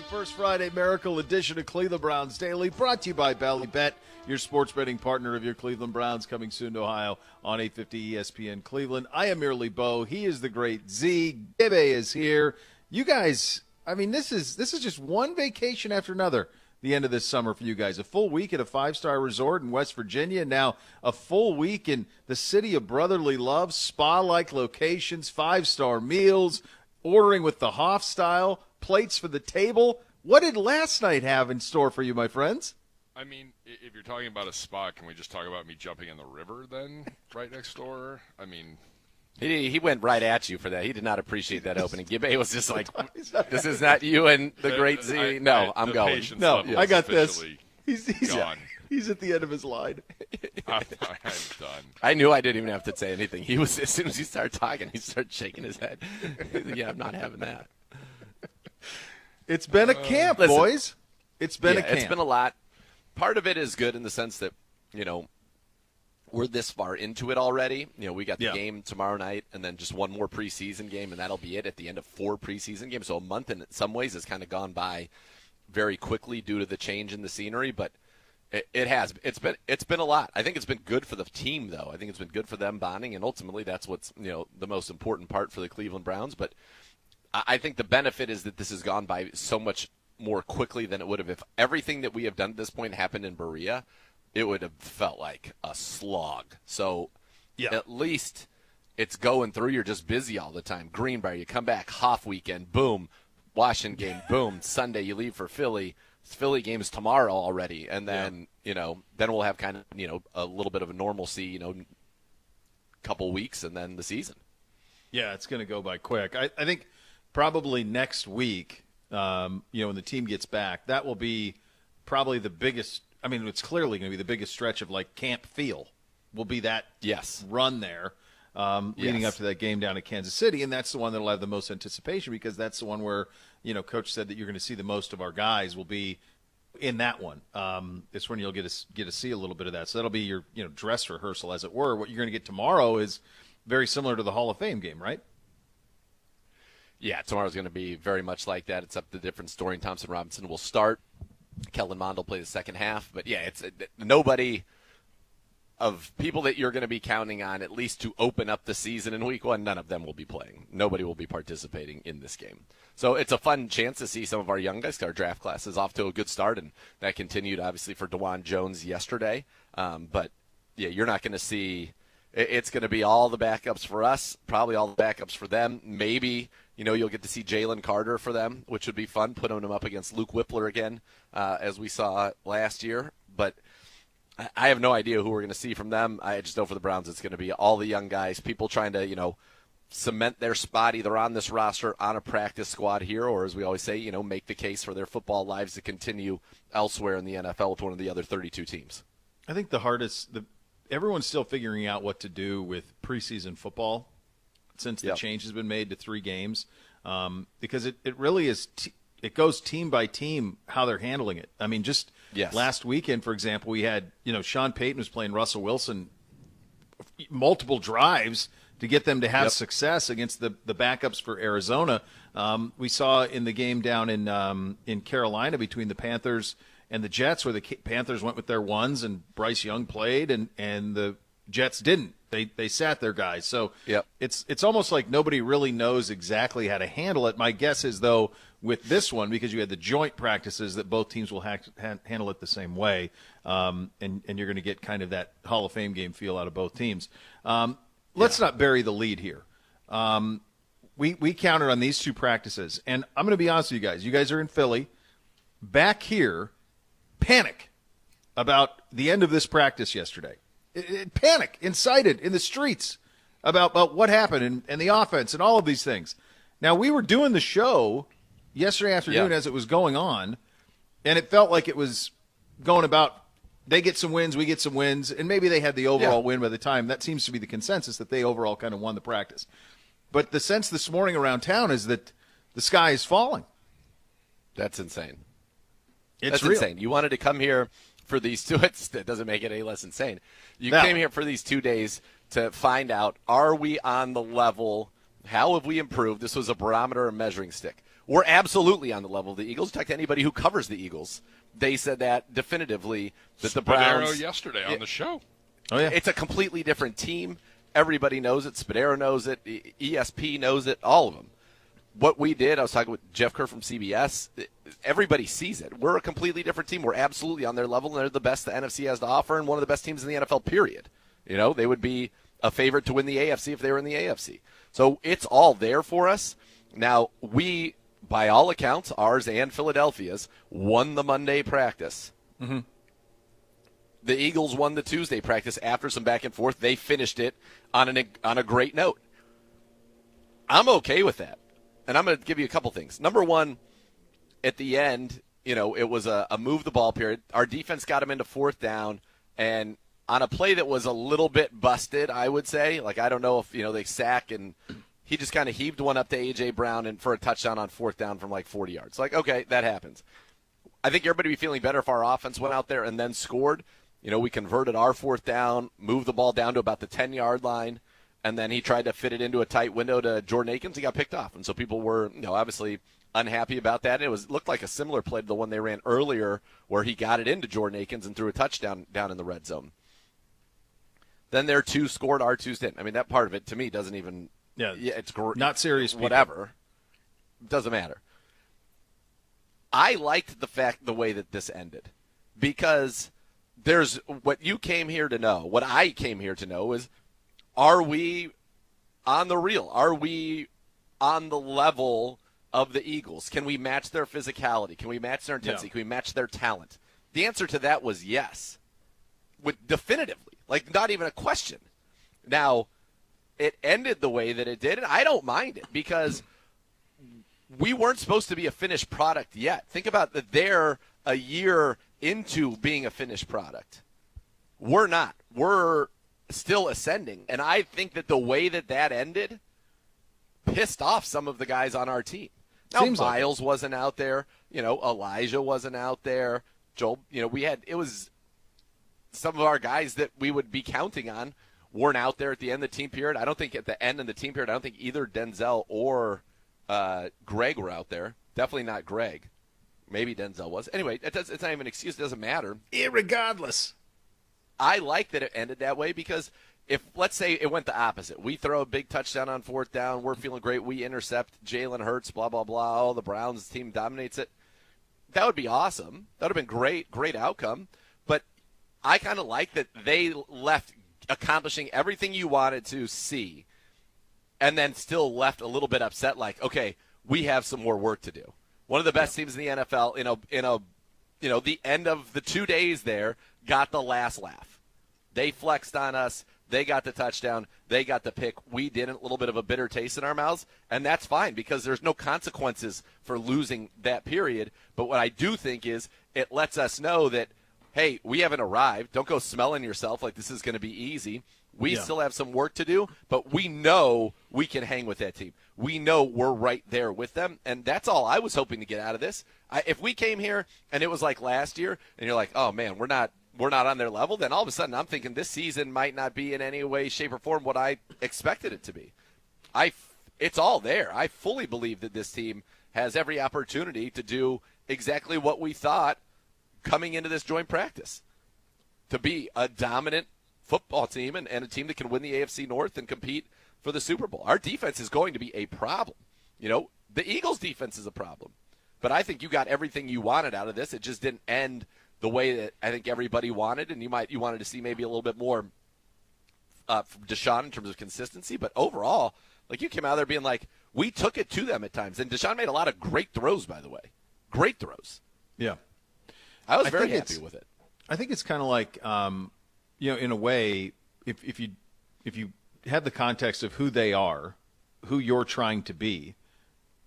First Friday Miracle edition of Cleveland Browns Daily, brought to you by Ballybet, your sports betting partner of your Cleveland Browns, coming soon to Ohio on 850 ESPN Cleveland. I am merely Bo. He is the great Z. Gibbe is here. You guys, I mean, this is just one vacation after another. The end of this summer for you guys. A full week at a five-star resort in West Virginia. Now a full week in the city of brotherly love, spa-like locations, five-star meals, ordering with the Hoff style, plates for the table. What did last night have in store for you, my friends? I mean, if you're talking about a spa, can we just talk about me jumping in the river then, right next door? I mean, he went right at you for that. He did not appreciate that opening. Gibbe was just like, "This is not you and the great Z." No, I'm going. No, I got this. He's gone. He's at the end of his line. I'm done. I knew I didn't even have to say anything. He was, as soon as he started talking, he started shaking his head. Yeah, I'm not having that. It's been a camp, listen, boys. It's been a camp. It's been a lot. Part of it is good in the sense that, we're this far into it already. We got the game tomorrow night and then just one more preseason game, and that'll be it at the end of 4 preseason games. So a month in some ways has kind of gone by very quickly due to the change in the scenery, but it's been a lot. I think it's been good for the team, though. I think it's been good for them bonding, and ultimately that's what's the most important part for the Cleveland Browns. But I think the benefit is that this has gone by so much more quickly than it would have if everything that we have done at this point happened in Berea. It would have felt like a slog. So at least it's going through. You're just busy all the time. Greenbrier, you come back, Hoff weekend, boom. Washington game, boom. Sunday you leave for Philly. Philly game's tomorrow already. And then, then we'll have kind of, a little bit of a normalcy, couple weeks and then the season. Yeah, it's going to go by quick. I think probably next week, when the team gets back, that will be probably the biggest. I mean, it's clearly going to be the biggest stretch of like camp feel. Will be that run there, leading up to that game down at Kansas City, and that's the one that'll have the most anticipation because that's the one where Coach said that you're going to see the most of our guys will be in that one. It's when you'll get to see a little bit of that. So that'll be your dress rehearsal, as it were. What you're going to get tomorrow is very similar to the Hall of Fame game, right? Yeah, tomorrow's going to be very much like that, except the difference. Dorian Thompson-Robinson will start. Kellen Mond will play the second half. But, yeah, it's nobody of people that you're going to be counting on at least to open up the season in week 1, none of them will be playing. Nobody will be participating in this game. So it's a fun chance to see some of our young guys. Our draft class is off to a good start, and that continued, obviously, for DeJuan Jones yesterday. But, yeah, you're not going to see – it's going to be all the backups for us, probably all the backups for them. Maybe – you'll get to see Jalen Carter for them, which would be fun, putting him up against Luke Whippler again, as we saw last year. But I have no idea who we're going to see from them. I just know for the Browns it's going to be all the young guys, people trying to, cement their spot either on this roster, on a practice squad here, or as we always say, make the case for their football lives to continue elsewhere in the NFL with one of the other 32 teams. I think the hardest everyone's still figuring out what to do with preseason football since the change has been made to 3 games, because it really is it goes team by team how they're handling it. I mean, just last weekend, for example, we had Sean Payton was playing Russell Wilson multiple drives to get them to have success against the backups for Arizona. We saw in the game down in Carolina between the Panthers and the Jets, where the Panthers went with their ones and Bryce Young played and the Jets didn't. They sat their guys. So it's almost like nobody really knows exactly how to handle it. My guess is, though, with this one, because you had the joint practices, that both teams will handle it the same way, and you're going to get kind of that Hall of Fame game feel out of both teams. Let's not bury the lead here. We counted on these 2 practices, and I'm going to be honest with you guys. You guys are in Philly. Back here, panic about the end of this practice yesterday. Panic incited in the streets about what happened and the offense and all of these things. Now, we were doing the show yesterday afternoon as it was going on, and it felt like it was going about they get some wins, we get some wins, and maybe they had the overall win by the time. That seems to be the consensus, that they overall kind of won the practice. But the sense this morning around town is that the sky is falling. That's insane. That's real. Insane. You wanted to come here for these 2. That doesn't make it any less insane. You came here for these 2 days to find out, are we on the level? How have we improved? This was a barometer, a measuring stick. We're absolutely on the level of the Eagles. Talk to anybody who covers the Eagles. They said that definitively, that the Browns yesterday on the show. Oh, yeah. It's a completely different team. Everybody knows it. Spadaro knows it. ESP knows it. All of them. What we did, I was talking with Jeff Kerr from CBS. Everybody sees it. We're a completely different team. We're absolutely on their level, and they're the best the NFC has to offer, and one of the best teams in the NFL, period. They would be a favorite to win the AFC if they were in the AFC. So it's all there for us. Now, we, by all accounts, ours and Philadelphia's, won the Monday practice. Mm-hmm. The Eagles won the Tuesday practice after some back and forth. They finished it on a great note. I'm okay with that. And I'm going to give you a couple things. Number one, at the end, it was a move the ball period. Our defense got him into fourth down, and on a play that was a little bit busted, I would say. Like, I don't know if, they sack, and he just kind of heaved one up to A.J. Brown and for a touchdown on fourth down from like 40 yards. Like, okay, that happens. I think everybody would be feeling better if our offense went out there and then scored. We converted our fourth down, moved the ball down to about the 10-yard line, and then he tried to fit it into a tight window to Jordan Akins. He got picked off. And so people were, obviously unhappy about that. And it looked like a similar play to the one they ran earlier where he got it into Jordan Akins and threw a touchdown down in the red zone. Then their two scored, our two didn't. I mean, that part of it to me doesn't even – it's not serious people. Whatever. Doesn't matter. I liked the way that this ended because there's what you came here to know. What I came here to know is, are we on the reel? Are we on the level of the Eagles? Can we match their physicality? Can we match their intensity? Yeah. Can we match their talent? The answer to that was yes, definitively, like not even a question. Now, it ended the way that it did, and I don't mind it because we weren't supposed to be a finished product yet. Think about that they're a year into being a finished product. We're not. We're still ascending. And I think that the way that ended pissed off some of the guys on our team. Now, Myles wasn't out there. Elijah wasn't out there. Joel, it was some of our guys that we would be counting on weren't out there at the end of the team period. I don't think at the end of the team period, I don't think either Denzel or Greg were out there. Definitely not Greg. Maybe Denzel was. Anyway, it's not even an excuse. It doesn't matter. Irregardless. I like that it ended that way because if, let's say, it went the opposite. We throw a big touchdown on fourth down. We're feeling great. We intercept Jalen Hurts, blah, blah, blah. Oh, the Browns team dominates it. That would be awesome. That would have been great, great outcome. But I kind of like that they left accomplishing everything you wanted to see and then still left a little bit upset like, okay, we have some more work to do. One of the best teams in the NFL the end of the 2 days there got the last laugh. They flexed on us. They got the touchdown. They got the pick. We didn't. A little bit of a bitter taste in our mouths, and that's fine because there's no consequences for losing that period. But what I do think is it lets us know that, hey, we haven't arrived. Don't go smelling yourself like this is going to be easy. We still have some work to do, but we know we can hang with that team. We know we're right there with them, and that's all I was hoping to get out of this. If we came here and it was like last year, and you're like, oh, man, we're not on their level, then all of a sudden I'm thinking this season might not be in any way, shape, or form what I expected it to be. It's all there. I fully believe that this team has every opportunity to do exactly what we thought coming into this joint practice, to be a dominant football team and a team that can win the AFC North and compete for the Super Bowl. Our defense is going to be a problem. The Eagles' defense is a problem. But I think you got everything you wanted out of this. It just didn't end the way that I think everybody wanted, and you wanted to see maybe a little bit more from Deshaun in terms of consistency. But overall, like, you came out there being like, we took it to them at times. And Deshaun made a lot of great throws, by the way. Great throws. Yeah. I was very happy with it. I think it's kind of like, in a way, if you have the context of who they are, who you're trying to be,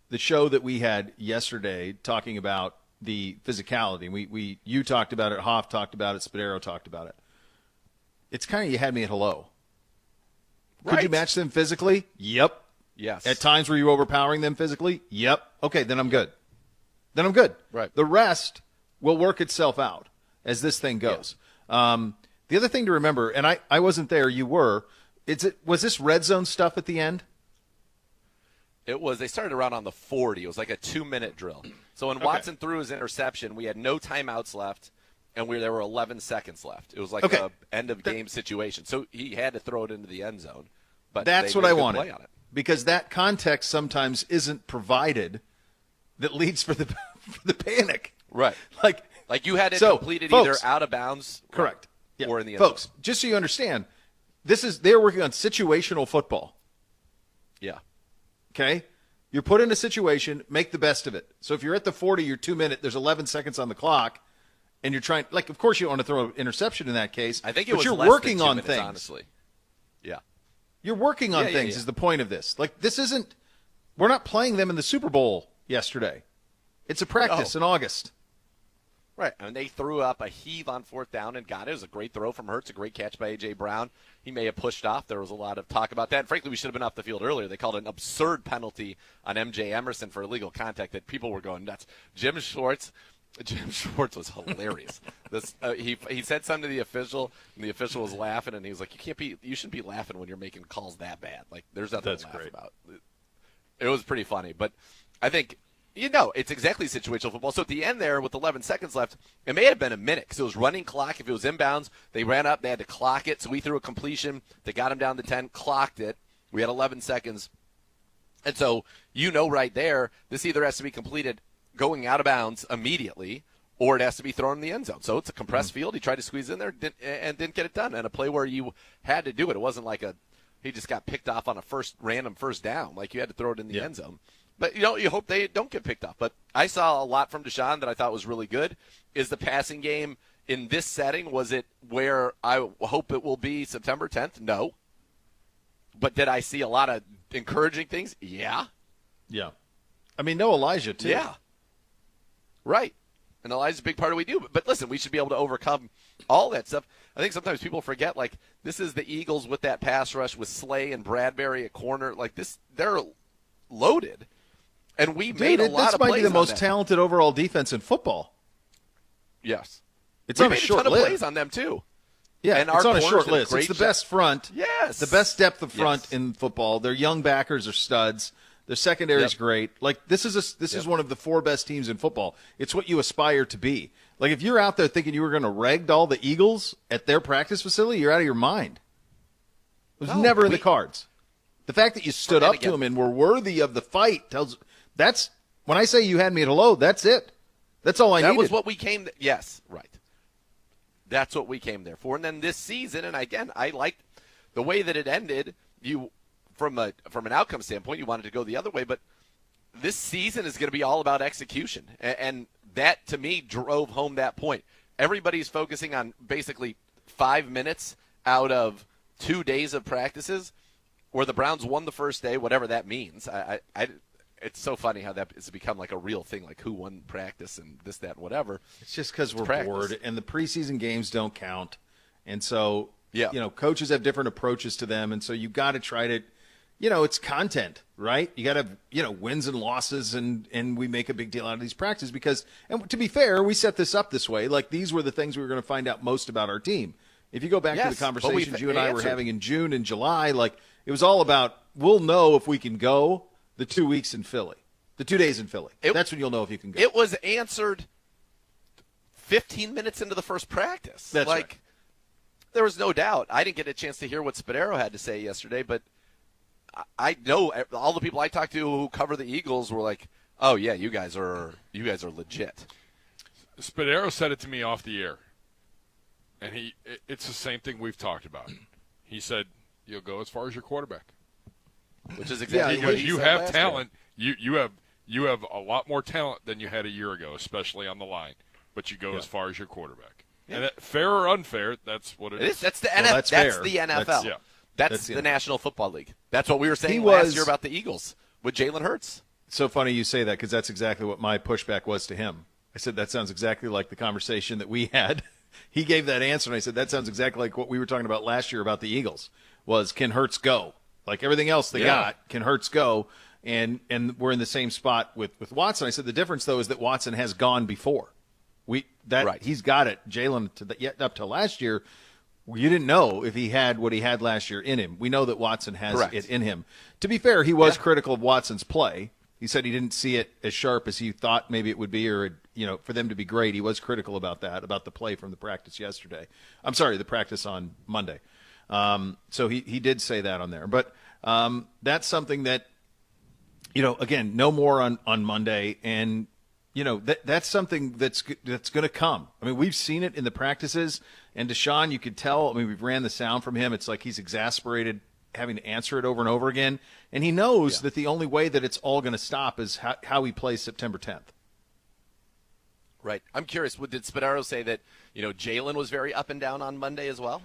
the show that we had yesterday talking about the physicality, you talked about it, Hoff talked about it, Spadaro talked about it. It's kind of, you had me at hello. Right. Could you match them physically? Yep. Yes. At times were you overpowering them physically? Yep. Okay, then I'm good. Right. The rest will work itself out as this thing goes. Yeah. The other thing to remember, and I wasn't there, you were, was this red zone stuff at the end? They started around on the 40. It was like a 2-minute drill. So when Watson threw his interception, we had no timeouts left, and there were 11 seconds left. It was like a end-of-game situation. So he had to throw it into the end zone. But that's what I wanted, on it. Because that context sometimes isn't provided that leads for the panic. Right. Like you had it completed either out of bounds correct. Or in the end zone. Folks, just so you understand, they're working on situational football. Yeah. Okay? You're put in a situation, make the best of it. So if you're at the 40, you're 2 minutes, there's 11 seconds on the clock, and you're trying, of course you don't want to throw an interception in that case. I think it was you're less working than 2 on minutes, things. honestly. Yeah. You're working on things is the point of this. We're not playing them in the Super Bowl yesterday. It's a practice in August. Right, and they threw up a heave on 4th down and got it. It was a great throw from Hurts, a great catch by A.J. Brown. He may have pushed off. There was a lot of talk about that. And frankly, we should have been off the field earlier. They called it an absurd penalty on M.J. Emerson for illegal contact that people were going nuts. Jim Schwartz was hilarious. He said something to the official, and the official was laughing, and he was like, you shouldn't be laughing when you're making calls that bad. Like, there's nothing to laugh about. It was pretty funny, but I think – it's exactly situational football. So at the end there, with 11 seconds left, it may have been a minute because it was running clock. If it was inbounds, they ran up. They had to clock it. So we threw a completion. They got him down to 10, clocked it. We had 11 seconds. And so right there, this either has to be completed going out of bounds immediately or it has to be thrown in the end zone. So it's a compressed field. He tried to squeeze in there and didn't get it done. And a play where you had to do it. It wasn't like he just got picked off on a random first down. Like you had to throw it in the end zone. But, you hope they don't get picked up. But I saw a lot from Deshaun that I thought was really good. Is the passing game in this setting, was it where I hope it will be September 10th? No. But did I see a lot of encouraging things? Yeah. Yeah. I mean, no Elijah, too. Yeah. Right. And Elijah's a big part of what we do. But listen, we should be able to overcome all that stuff. I think sometimes people forget, this is the Eagles with that pass rush with Slay and Bradbury at corner. They're loaded. And we made a lot of plays. This might be the most talented overall defense in football. Yes. It's on a short list. We made a ton of plays on them, too. Yeah, and it's on a short list. It's the best front. Yes. The best depth of front in football. Their young backers are studs. Their secondary is great. This is one of the 4 best teams in football. It's what you aspire to be. If you're out there thinking you were going to ragdoll the Eagles at their practice facility, you're out of your mind. It was never in the cards. The fact that you stood up to them and were worthy of the fight tells – that's when I say you had me at hello, that's it. That's all I needed. That was what we came – yes, right. That's what we came there for. And then this season, and again, I liked the way that it ended. From an outcome standpoint, you wanted to go the other way, but this season is going to be all about execution. And that, to me, drove home that point. Everybody's focusing on basically 5 minutes out of 2 days of practices where the Browns won the first day, whatever that means. It's so funny how that has become like a real thing, like who won practice and this, that, and whatever. It's just because we're bored, and the preseason games don't count. And so, coaches have different approaches to them, and so you got to try to, it's content, right? You got to, wins and losses, and we make a big deal out of these practices because, and to be fair, we set this up this way. These were the things we were going to find out most about our team. If you go back to the conversations you and I were having in June and July, it was all about, we'll know if we can go the 2 weeks in Philly, the 2 days in Philly. That's when you'll know if you can go. It was answered 15 minutes into the first practice. That's right. There was no doubt. I didn't get a chance to hear what Spadaro had to say yesterday, but I know all the people I talked to who cover the Eagles were like, "Oh yeah, you guys are legit." Spadaro said it to me off the air, and it's the same thing we've talked about. He said, "You'll go as far as your quarterback." Which is exactly what he you said have last talent. Year. You have a lot more talent than you had a year ago, especially on the line. But you go as far as your quarterback. Yeah. And fair or unfair, that's what it is. That's the NFL. That's the NFL. That's the National Football League. That's what we were saying last year about the Eagles with Jalen Hurts. It's so funny you say that because that's exactly what my pushback was to him. I said that sounds exactly like the conversation that we had. He gave that answer, and I said that sounds exactly like what we were talking about last year about the Eagles. Was can Hurts go? Like everything else they got, can Hurts go? And we're in the same spot with Watson. I said the difference, though, is that Watson has gone before. He's got it. Jalen, up to last year, You didn't know if he had what he had last year in him. We know that Watson has Correct. it in him. To be fair, he was critical of Watson's play. He said he didn't see it as sharp as he thought maybe it would be, or for them to be great. He was critical about that, about the play from the practice yesterday. I'm sorry, the practice on Monday. So he did say that on there. But that's something that, again, no more on Monday, and that's something that's going to come. I mean, we've seen it in the practices, and Deshaun, you could tell. I mean, we've ran the sound from him. It's like he's exasperated having to answer it over and over again, and he knows that the only way that it's all going to stop is how he plays September 10th. Right. I'm curious. Did Spadaro say that Jalen was very up and down on Monday as well,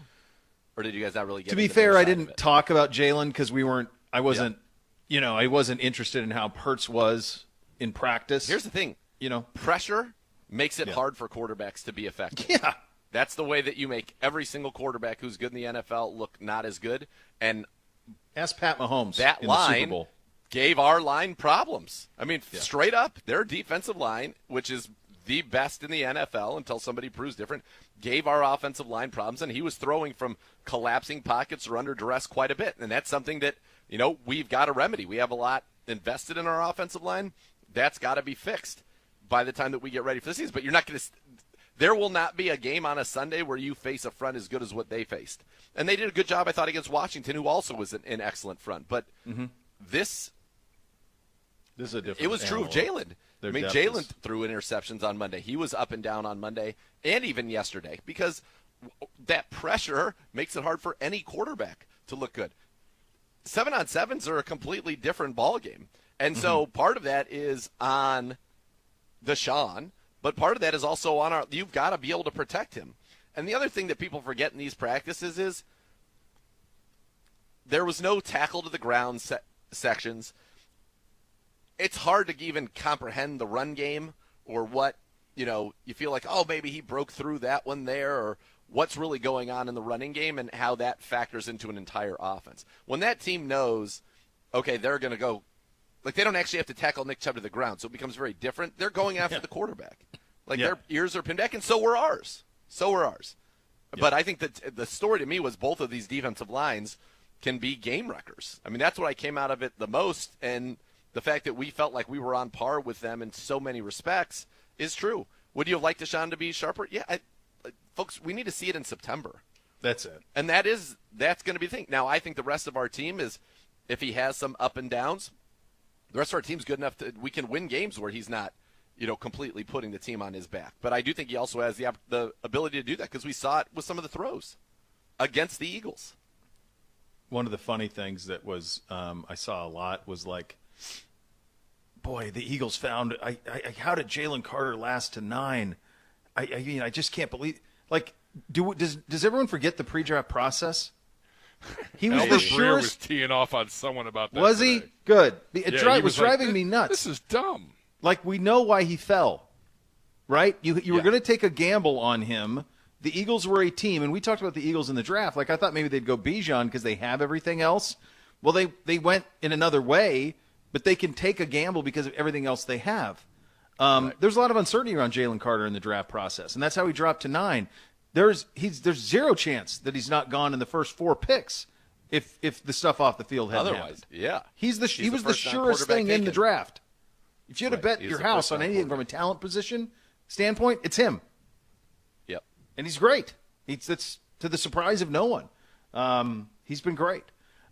or did you guys not really get? To be fair, I didn't talk about Jalen because I wasn't interested in how Hurts was in practice. Here's the thing. Pressure makes it hard for quarterbacks to be effective. Yeah. That's the way that you make every single quarterback who's good in the NFL look not as good. And ask Pat Mahomes. That in line the Super Bowl gave our line problems. I mean, straight up, their defensive line, which is the best in the NFL until somebody proves different, gave our offensive line problems, and he was throwing from collapsing pockets or under duress quite a bit. And that's something that, we've got to remedy. We have a lot invested in our offensive line. That's got to be fixed by the time that we get ready for the season. But you're not going to – there will not be a game on a Sunday where you face a front as good as what they faced. And they did a good job, I thought, against Washington, who also was an excellent front. But this is a different. It was true of Jalen. I mean, Jalen threw interceptions on Monday. He was up and down on Monday and even yesterday because that pressure makes it hard for any quarterback to look good. 7-on-7s are a completely different ballgame. And so part of that is on Deshaun, but part of that is also on you've got to be able to protect him. And the other thing that people forget in these practices is there was no tackle to the ground sections. It's hard to even comprehend the run game or what, you feel like, oh, maybe he broke through that one there, or what's really going on in the running game and how that factors into an entire offense. When that team knows, okay, they're going to go, like they don't actually have to tackle Nick Chubb to the ground, so it becomes very different. They're going after the quarterback. Like their ears are pinned back, and so were ours. But I think that the story to me was both of these defensive lines can be game wreckers. I mean, that's what I came out of it the most, and the fact that we felt like we were on par with them in so many respects is true. Would you have liked Deshaun to be sharper? Yeah, folks, we need to see it in September. That's it. And that's going to be the thing. Now, I think the rest of our team is, if he has some up and downs, the rest of our team's good enough that we can win games where he's not, completely putting the team on his back. But I do think he also has the ability to do that because we saw it with some of the throws against the Eagles. One of the funny things that was I saw a lot was like, boy, the Eagles found how did Jalen Carter last to 9? I just can't believe. Like, does everyone forget the pre-draft process? He was the surest. Was teeing off on someone about that. Was today. he? Good. It he was driving me nuts. This is dumb. Like, we know why he fell, right? You were going to take a gamble on him. The Eagles were a team, and we talked about the Eagles in the draft. Like, I thought maybe they'd go Bijan because they have everything else. Well, they went in another way, but they can take a gamble because of everything else they have. Right. There's a lot of uncertainty around Jalen Carter in the draft process, and that's how he dropped to 9. There's zero chance that he's not gone in the first 4 picks if the stuff off the field hadn't happened. Yeah. He was the surest thing in the draft. If you had to bet your house on anything from a talent position standpoint, it's him. Yep. And he's great. That's to the surprise of no one. He's been great.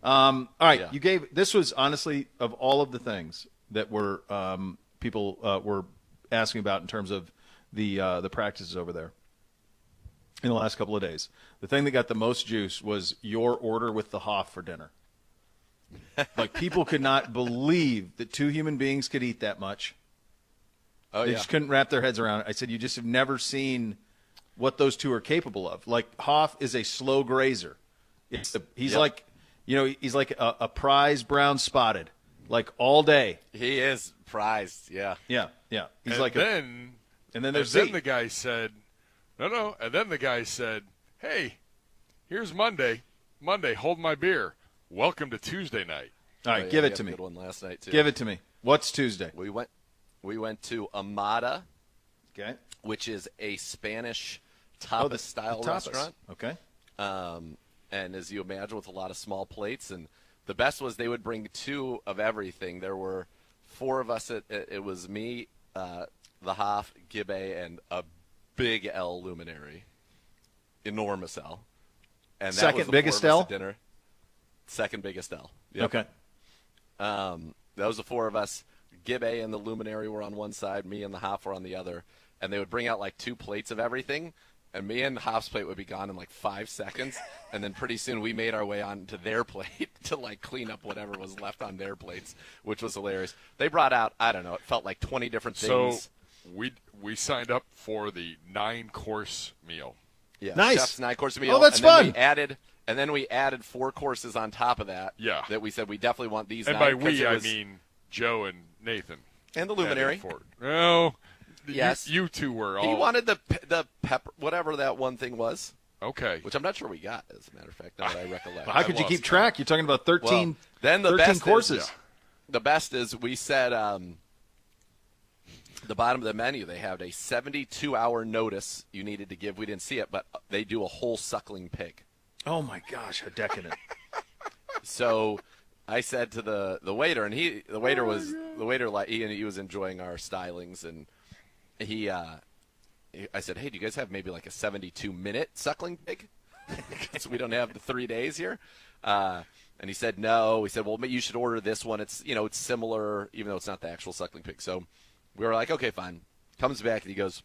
All right, this was honestly, of all of the things that were people were asking about in terms of the practices over there in the last couple of days, the thing that got the most juice was your order with the Hoff for dinner. Like, people could not believe that 2 human beings could eat that much. They just couldn't wrap their heads around it. I said, you just have never seen what those 2 are capable of. Like, Hoff is a slow grazer. He's like, he's like a prize brown spotted, like all day. He is prized, yeah. Yeah. He's and then the guy said, no. And then the guy said, hey, here's Monday. Hold my beer. Welcome to Tuesday night. All right, give it to me. Good one last night too. Give it to me. What's Tuesday? We went to Amada, okay, which is a Spanish tapas style restaurant. Okay. and as you imagine, with a lot of small plates. And the best was they would bring 2 of everything. There were 4 of us. It was me, the Hoff, Gibbe, and a big L luminary, enormous L. And that second was the biggest 4 of us L? at dinner. Second biggest L. Yep. Okay. That was the 4 of us. Gibbe and the luminary were on one side, me and the Hoff were on the other, and they would bring out like 2 plates of everything, and me and Hoff's plate would be gone in like 5 seconds, and then pretty soon we made our way on to their plate to like clean up whatever was left on their plates, which was hilarious. They brought out, I don't know, it felt like 20 different things. So we signed up for the 9-course meal. Yeah, nice. Chef's 9-course meal. Oh, that's and then fun. We added 4 courses on top of that. Yeah. That we said we definitely want these. And 9, by we, I mean Joe and Nathan. And the luminary. No. Yes. You 2 were all. He wanted the pepper, whatever that one thing was. Okay. Which I'm not sure we got, as a matter of fact, now that I recollect. How could you keep track? You're talking about 13, well, then the 13 best courses. The best is we said the bottom of the menu, they have a 72-hour notice you needed to give. We didn't see it, but they do a whole suckling pig. Oh, my gosh, how decadent. So I said to the waiter, and he was enjoying our stylings, and I said, hey, do you guys have maybe like a 72-minute suckling pig? Because we don't have the 3 days here. And he said no. We said, well, you should order this one. It's it's similar, even though it's not the actual suckling pig. So we were like, okay, fine. Comes back and he goes,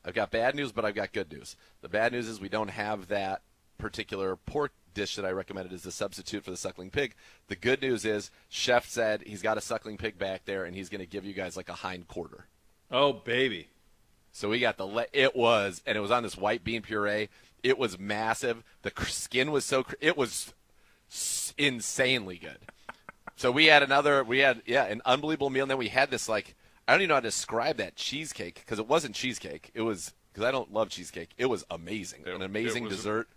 I've got bad news, but I've got good news. The bad news is we don't have that particular pork dish that I recommended as a substitute for the suckling pig. The good news is chef said he's got a suckling pig back there, and he's going to give you guys like a hind quarter. Oh, baby. So we got it was on this white bean puree. It was massive. The skin was it was insanely good. So we had an unbelievable meal, and then we had this like, I don't even know how to describe that cheesecake, because it wasn't cheesecake. It was, because I don't love cheesecake. It was amazing. An amazing dessert.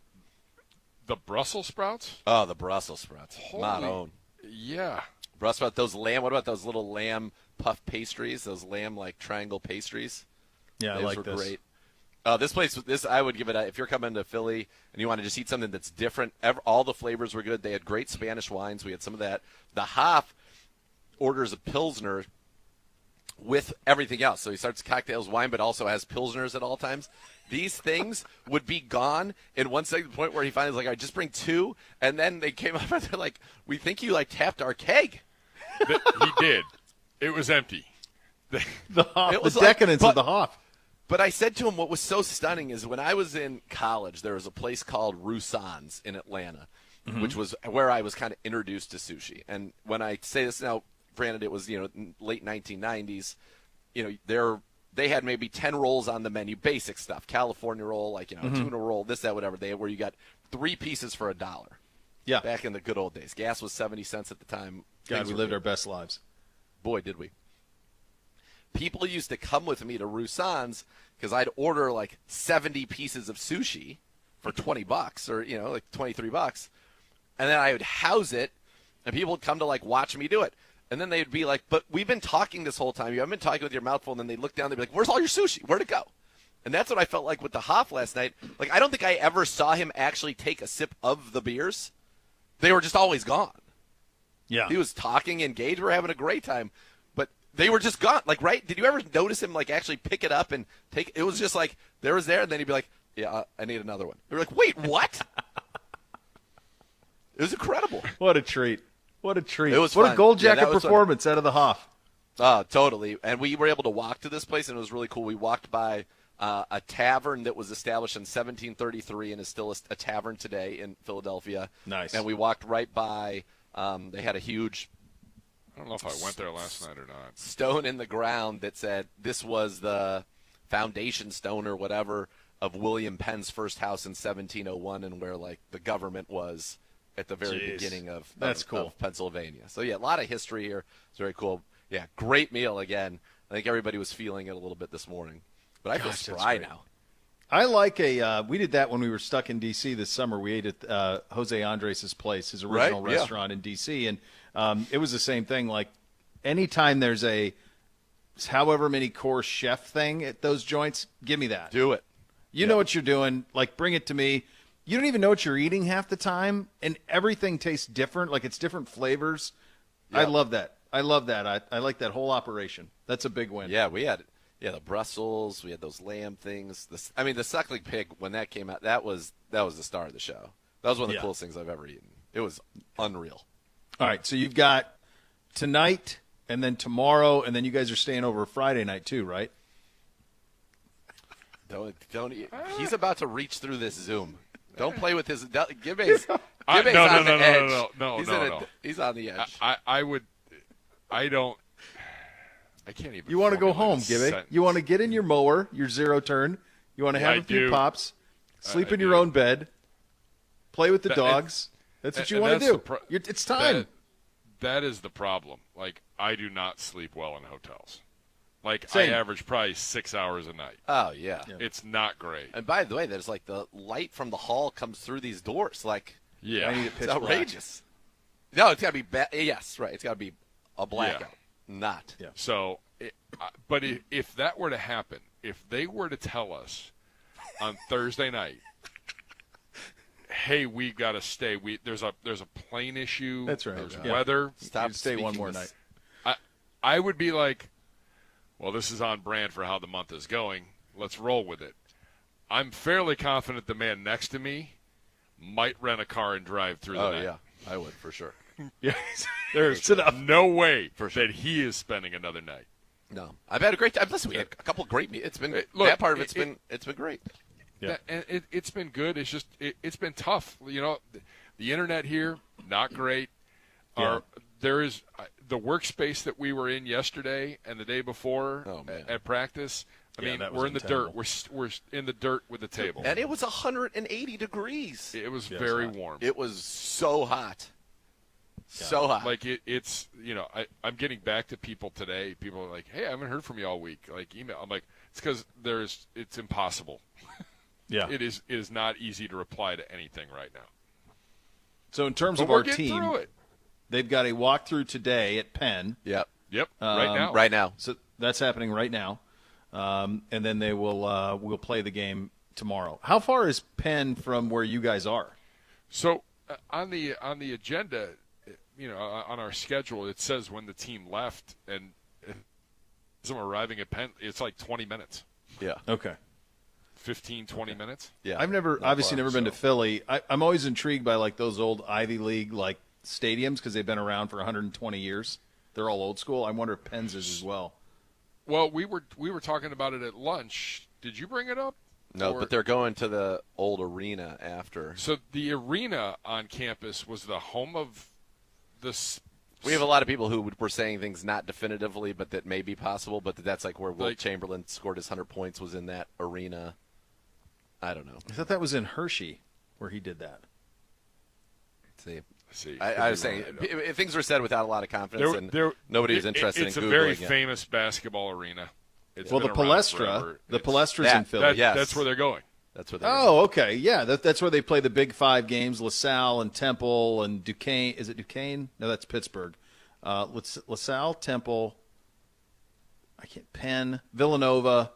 The Brussels sprouts? Oh, the Brussels sprouts. Holy, not own. Yeah. Brussels sprouts, those lamb, what about those little lamb puff pastries, those lamb like triangle pastries? Yeah, those I like were this. Great. This I would give it if you're coming to Philly and you want to just eat something that's different. All the flavors were good. They had great Spanish wines. We had some of that. The Hoff orders a Pilsner with everything else. So he starts cocktails, wine, but also has Pilsners at all times. These things would be gone in one second, the point where he finally was like, all right, just bring 2. And then they came up and they're like, we think you like tapped our keg. He did. It was empty. The decadence of the Hoff. But I said to him, what was so stunning is when I was in college, there was a place called Roussan's in Atlanta, which was where I was kind of introduced to sushi. And when I say this now, granted, it was late 1990s. They had maybe 10 rolls on the menu, basic stuff, California roll, like tuna roll, this, that, whatever. Where you got 3 pieces for $1. Yeah, back in the good old days. Gas was 70 cents at the time. God, we lived our best lives. Boy, did we. People used to come with me to Roussan's because I'd order like 70 pieces of sushi for $20 or, like $23. And then I would house it and people would come to like watch me do it. And then they'd be like, but we've been talking this whole time. You haven't been talking with your mouth full. And then they'd look down. They'd be like, where's all your sushi? Where'd it go? And that's what I felt like with the Hoff last night. Like, I don't think I ever saw him actually take a sip of the beers. They were just always gone. Yeah. He was talking, engaged. We were having a great time. But they were just gone. Like, right? Did you ever notice him, like, actually pick it up and take it? It was just like, there was there, and then he'd be like, yeah, I need another one. They were like, wait, what? It was incredible. What a treat. What a treat. It was what fun. a gold jacket was performance out of the Hoff. Oh, totally. And we were able to walk to this place, and it was really cool. We walked by a tavern that was established in 1733 and is still a tavern today in Philadelphia. Nice. And we walked right by, they had a huge I don't know if I went there last night or not. stone in the ground that said this was the foundation stone or whatever of William Penn's first house in 1701 and where, like, the government was at the very beginning of Pennsylvania. So, yeah, a lot of history here. It's very cool. Yeah, great meal again. I think everybody was feeling it a little bit this morning. But I feel spry now. I like we did that when we were stuck in D.C. this summer. We ate at Jose Andres' place, his original restaurant in D.C., and it was the same thing. Like, anytime there's a however many course chef thing at those joints, give me that. Do it. You know what you're doing. Like, bring it to me. you don't even know what you're eating half the time, and everything tastes different. Like it's different flavors. Yep. I love that. I like that whole operation. That's a big win. Yeah, we had the Brussels. We had those lamb things. The suckling pig, when that came out, that was the star of the show. That was one of the coolest things I've ever eaten. It was unreal. All right, so you've got tonight and then tomorrow, and then you guys are staying over Friday night too, right? Don't. He's about to reach through this Zoom. Don't play with his. Gibbe's on the edge. No. He's on the edge. I can't even. You want to go home, Gibby? You want to get in your mower, your zero turn. You want to have a few pops, sleep in your own bed, play with the dogs. That's what you want to do. It's time. That is the problem. Like, I do not sleep well in hotels. Like, Same. I average probably 6 hours a night. Oh, yeah. It's not great. And by the way, there's like the light from the hall comes through these doors. Like, I need it pitch it's outrageous. Black. No, it's got to be yes, right. It's got to be a blackout. Not. Yeah. So, but if that were to happen, if they were to tell us on Thursday night, hey, we got to stay. There's a plane issue. That's right. There's weather. Stop. Stay one more night. I would be like, well, this is on brand for how the month is going. Let's roll with it. I'm fairly confident the man next to me might rent a car and drive through the night. Oh, yeah. I would, for sure. Yeah. There's no way that he is spending another night. No. I've had a great time. Listen, we had a couple of great meetings. It's been that part of it's been great. Yeah. And it's been good. It's just it's been tough. You know, the internet here, not great. Yeah. There is the workspace that we were in yesterday and the day before at practice. I mean, we're in the dirt. We're in the dirt with the table. And it was 180 degrees. It was very warm. It was so hot. So hot. Like it's I'm getting back to people today. People are like, "Hey, I haven't heard from you all week." Like email. I'm like, it's because it's impossible. Yeah. It is not easy to reply to anything right now. So in terms of our team, they've got a walkthrough today at Penn. Yep. Right now. So that's happening right now, and then they will play the game tomorrow. How far is Penn from where you guys are? So on the agenda, on our schedule, it says when the team left, and as I'm arriving at Penn, it's like 20 minutes. Yeah. Okay. 15, 20 minutes. Yeah. I've never been to Philly. I'm always intrigued by like those old Ivy League like stadiums because they've been around for 120 years. They're all old school. I wonder if Penn's is as well. Well, we were talking about it at lunch. Did you bring it up? No, but they're going to the old arena after. So the arena on campus was the home of this. We have a lot of people who were saying things not definitively, but that may be possible. But that's like where Wilt Chamberlain scored his 100 points was in that arena. I don't know. I thought that was in Hershey where he did that. See. I was saying, if things were said without a lot of confidence, and nobody was interested in Googling it. It's a very famous basketball arena. The Palestra's in Philly. That's where they're going. That's where they're going. Okay. Yeah, that's where they play the Big Five games, LaSalle and Temple and Duquesne. Is it Duquesne? No, that's Pittsburgh. LaSalle, Temple, Penn, Villanova.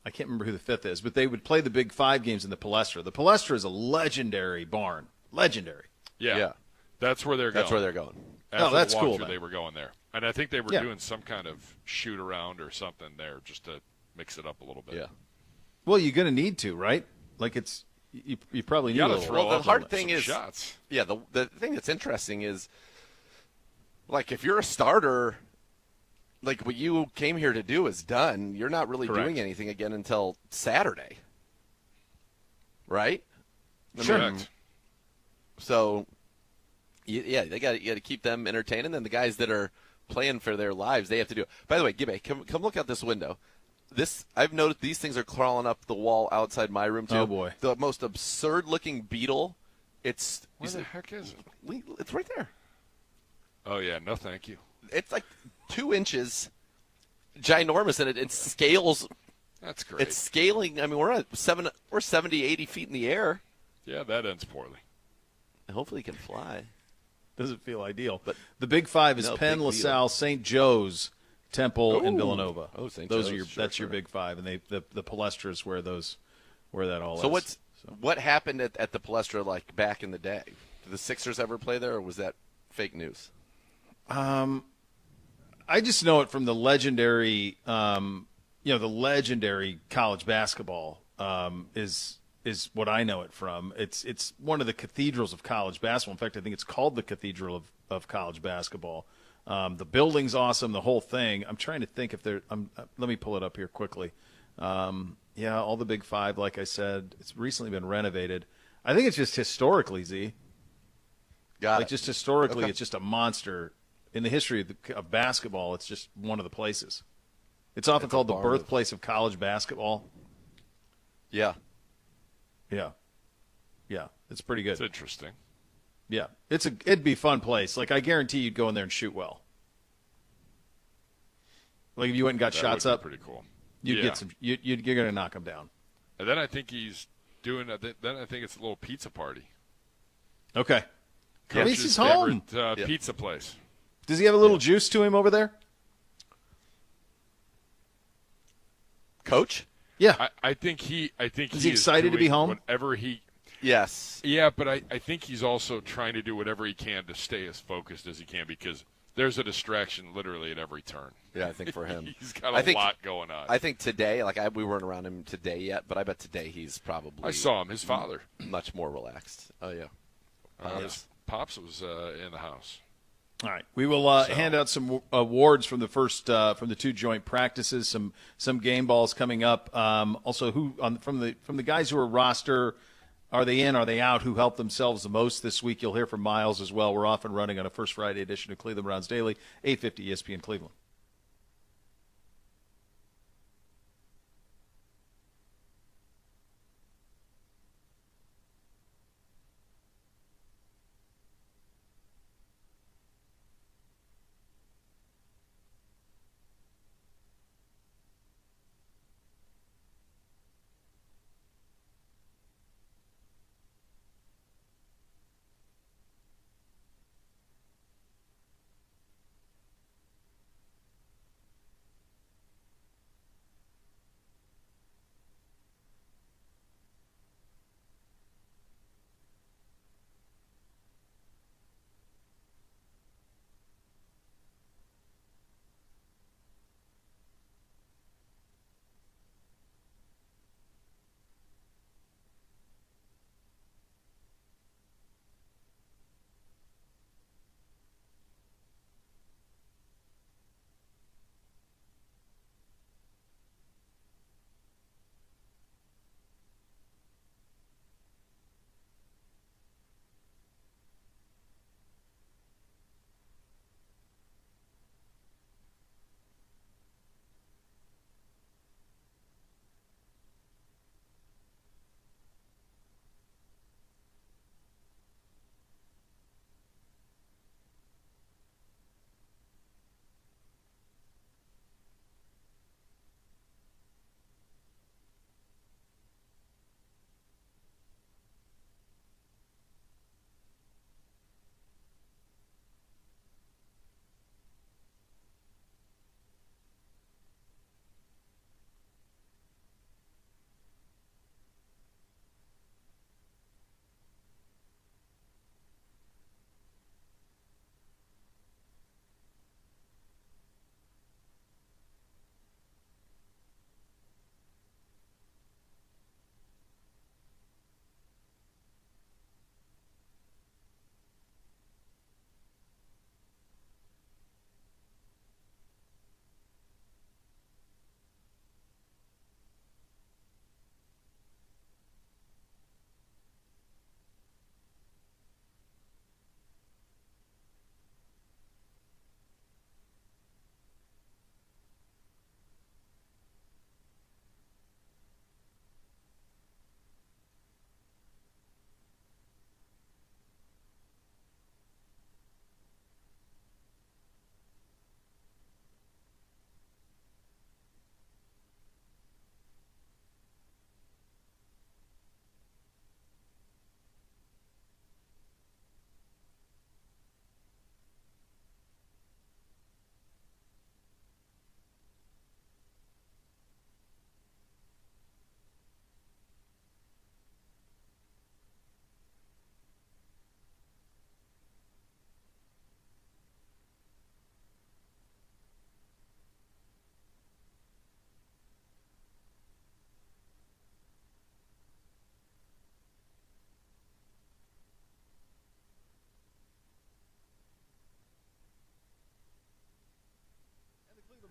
I can't remember who the fifth is, but they would play the Big Five games in the Palestra. The Palestra is a legendary barn. Legendary. Yeah. That's where they're going. That's where they're going. After that's the cool. They were going there. And I think they were doing some kind of shoot around or something there just to mix it up a little bit. Yeah. Well, you're going to need to, right? Like you probably need to throw the hard thing is shots. Yeah, the thing that's interesting is like if you're a starter, like what you came here to do is done. You're not really doing anything again until Saturday. Right? Correct. So yeah, you got to keep them entertained, and then the guys that are playing for their lives, they have to do it. By the way, Gibby, come look out this window. I've noticed these things are crawling up the wall outside my room too. Oh boy, the most absurd-looking beetle. Where the heck is it? It's right there. Oh yeah, no, thank you. It's like 2 inches, ginormous, and it scales. That's great. It's scaling. I mean, we're 70, 80 feet in the air. Yeah, that ends poorly. Hopefully, he can fly. Doesn't feel ideal. But the Big Five is Penn, LaSalle, St. Joe's, Temple, and Villanova. Oh, St. Those Joe's. That's your Big Five, and the Palestra is where that all is. So So. What happened at the Palestra like back in the day? Did the Sixers ever play there, or was that fake news? I just know it from the legendary, the legendary college basketball is what I know it from. It's one of the cathedrals of college basketball. In fact, I think it's called the Cathedral of College Basketball. The building's awesome, the whole thing. I'm trying to think if there. Let me pull it up here quickly. Yeah, all the Big Five, like I said, it's recently been renovated. I think it's just historically, Z. Got it. Just historically, Okay. It's just a monster. In the history of basketball, it's just one of the places. It's often called the birthplace of college basketball. Yeah. Yeah. It's pretty good. It's interesting. Yeah, it'd be a fun place. Like I guarantee you'd go in there and shoot well. Like if you went and got That shots would be up, pretty cool. you'd Yeah. get some. You're going to knock them down. And then I think he's doing. Then I think it's a little pizza party. Okay. Coach's He's home. favorite pizza place. Does he have a little juice to him over there? Coach? Yeah. I think he Is he excited to be home? Whatever he. Yes. Yeah, but I think he's also trying to do whatever he can to stay as focused as he can because there's a distraction literally at every turn. Yeah, I think for him. He's got a lot going on. I think today, we weren't around him today yet, but I bet today he's probably. I saw him, his father. Much more relaxed. Oh, yeah. His pops was in the house. All right, we will hand out some awards from the two joint practices. Some game balls coming up. Also, from the guys who are roster, are they in? Are they out? Who helped themselves the most this week? You'll hear from Myles as well. We're off and running on a First Friday edition of Cleveland Browns Daily, 850 ESPN Cleveland.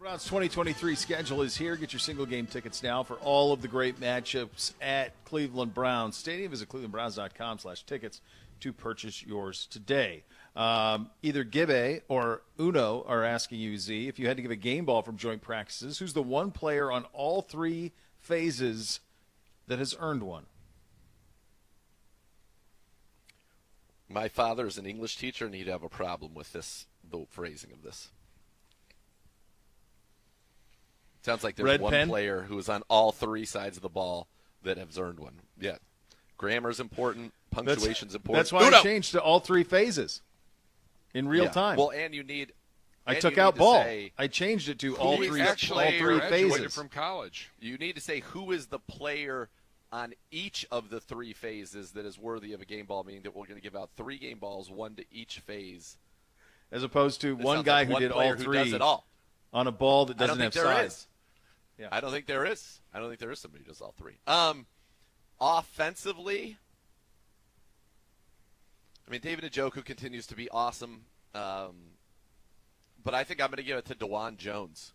Browns 2023 schedule is here. Get your single game tickets now for all of the great matchups at Cleveland Browns Stadium. Visit clevelandbrowns.com/tickets to purchase yours today. Either Gibbe or Uno are asking you, Z, if you had to give a game ball from joint practices, who's the one player on all three phases that has earned one? My father is an English teacher, and he'd have a problem with the phrasing of this. Sounds like there's one player who is on all three sides of the ball that has earned one. Yeah. Grammar's important. Punctuation's important. That's why I changed to all three phases in real time. Well, and you need. I took out ball. I changed it to all three phases from college. You need to say who is the player on each of the three phases that is worthy of a game ball, meaning that we're going to give out 3 game balls, 1 to each phase. As opposed to one guy who did all 3 who does it all. On a ball that doesn't have size. Yeah. I don't think there is. I don't think there is somebody who does all 3. Offensively, I mean, David Njoku continues to be awesome, but I think I'm going to give it to DeJuan Jones.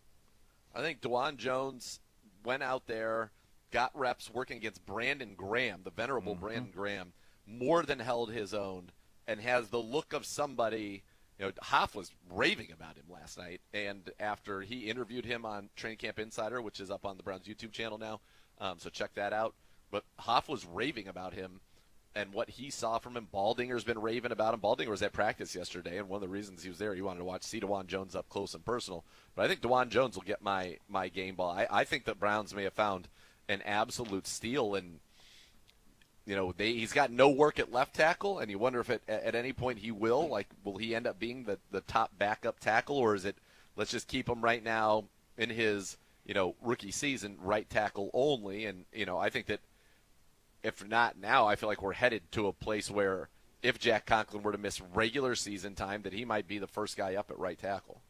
I think DeJuan Jones went out there, got reps working against Brandon Graham, the venerable Brandon Graham, more than held his own, and has the look of somebody. You know, Hoff was raving about him last night, and after he interviewed him on Training Camp Insider, which is up on the Browns YouTube channel now, so check that out. But Hoff was raving about him and what he saw from him. Baldinger's been raving about him. Baldinger was at practice yesterday, and one of the reasons he was there, he wanted to see DeJuan Jones up close and personal. But I think DeJuan Jones will get my game ball. I think the Browns may have found an absolute steal, and you know, he's got no work at left tackle, and you wonder if at any point he will. Like, will he end up being the top backup tackle, or is it let's just keep him right now in his, you know, rookie season, right tackle only? And, you know, I think that if not now, I feel like we're headed to a place where if Jack Conklin were to miss regular season time, that he might be the first guy up at right tackle.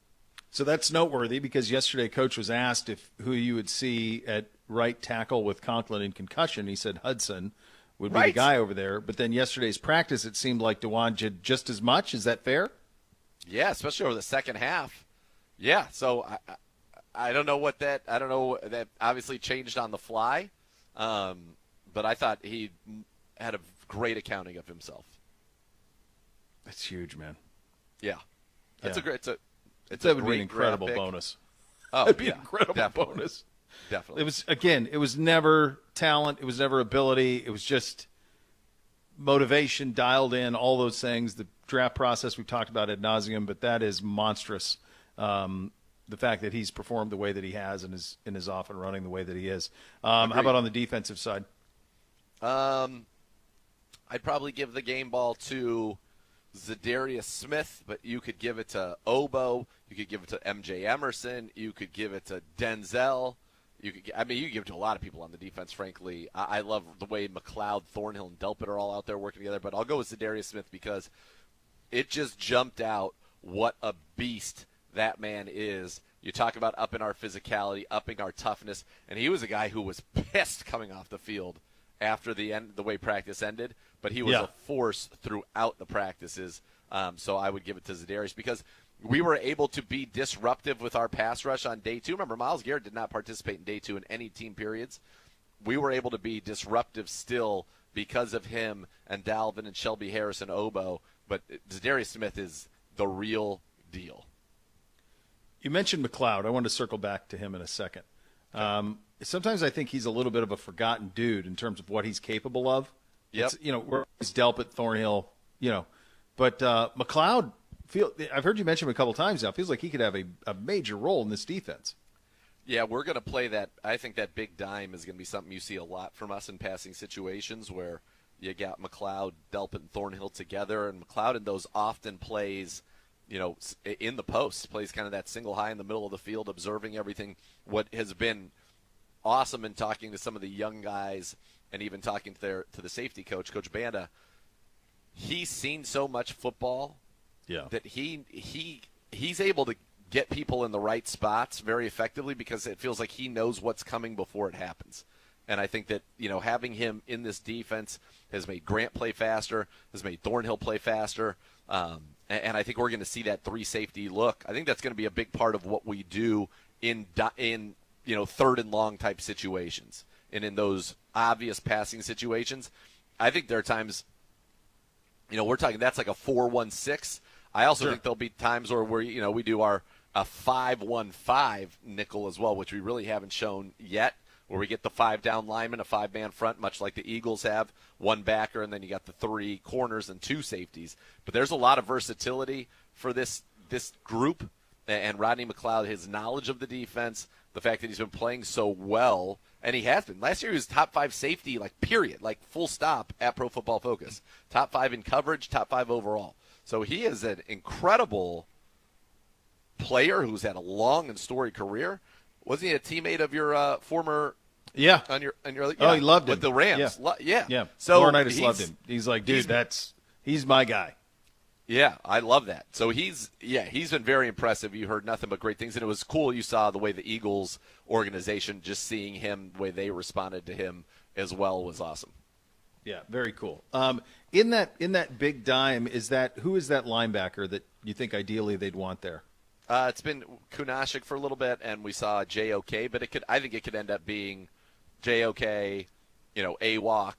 So that's noteworthy because yesterday Coach was asked who you would see at right tackle with Conklin in concussion. He said Hudson would be the guy over there. But then yesterday's practice, it seemed like DeJuan did just as much. Is that fair? Yeah, especially over the second half. Yeah, so I don't know what that – I don't know. That obviously changed on the fly. But I thought he had a great accounting of himself. That's huge, man. Yeah. That's a great – that would be an incredible bonus. Oh, that'd be an incredible bonus. Definitely. It was never talent. It was never ability. It was just motivation dialed in, all those things. The draft process we've talked about ad nauseum, but that is monstrous. The fact that he's performed the way that he has and is off and running the way that he is. How about on the defensive side? I'd probably give the game ball to Zadarius Smith, but you could give it to Obo. You could give it to MJ Emerson. You could give it to Denzel. You could give it to a lot of people on the defense, frankly. I love the way McLeod, Thornhill, and Delpit are all out there working together, but I'll go with Zadarius Smith because it just jumped out what a beast that man is. You talk about upping our physicality, upping our toughness, and he was a guy who was pissed coming off the field after the way practice ended, but he was a force throughout the practices. So I would give it to Zadarius because we were able to be disruptive with our pass rush on day 2. Remember, Myles Garrett did not participate in day 2 in any team periods. We were able to be disruptive still because of him and Dalvin and Shelby Harris and Obo. But Zadarius Smith is the real deal. You mentioned McLeod. I wanted to circle back to him in a second. Sometimes I think he's a little bit of a forgotten dude in terms of what he's capable of. Yep. Where he's Delpit, Thornhill, but McLeod. I've heard you mention him a couple times now. It feels like he could have a major role in this defense. Yeah, we're going to play that. I think that big dime is going to be something you see a lot from us in passing situations where you got McLeod, Delpit, and Thornhill together. And McLeod in those often plays, in the post, plays kind of that single high in the middle of the field, observing everything. What has been awesome in talking to some of the young guys and even talking to the safety coach, Coach Banda, he's seen so much football. Yeah. That he's able to get people in the right spots very effectively because it feels like he knows what's coming before it happens. And I think that, having him in this defense has made Grant play faster, has made Thornhill play faster. And I think we're going to see that 3 safety look. I think that's going to be a big part of what we do in third and long type situations, and in those obvious passing situations. I think there are times, we're talking that's like a 4-1-6. I also think there'll be times where we do a 5-1-5 nickel as well, which we really haven't shown yet, where we get the 5 down lineman, a 5-man front, much like the Eagles have, 1 backer, and then you got the 3 corners and 2 safeties. But there's a lot of versatility for this group, and Rodney McLeod, his knowledge of the defense, the fact that he's been playing so well, and he has been. Last year he was top 5 safety, period, full stop at Pro Football Focus. Top 5 in coverage, top 5 overall. So he is an incredible player who's had a long and storied career. Wasn't he a teammate of your former? Yeah. On your Oh, he loved him with the Rams. Yeah. Yeah. So Laurinaitis loved him. He's like, dude, he's my guy. Yeah, I love that. So he's been very impressive. You heard nothing but great things, and it was cool. You saw the way the Eagles organization, just seeing him, the way they responded to him as well, was awesome. Yeah, very cool. In that big dime, who is that linebacker that you think ideally they'd want there? It's been Kunashik for a little bit, and we saw JOK, but I think it could end up being JOK, AWOC,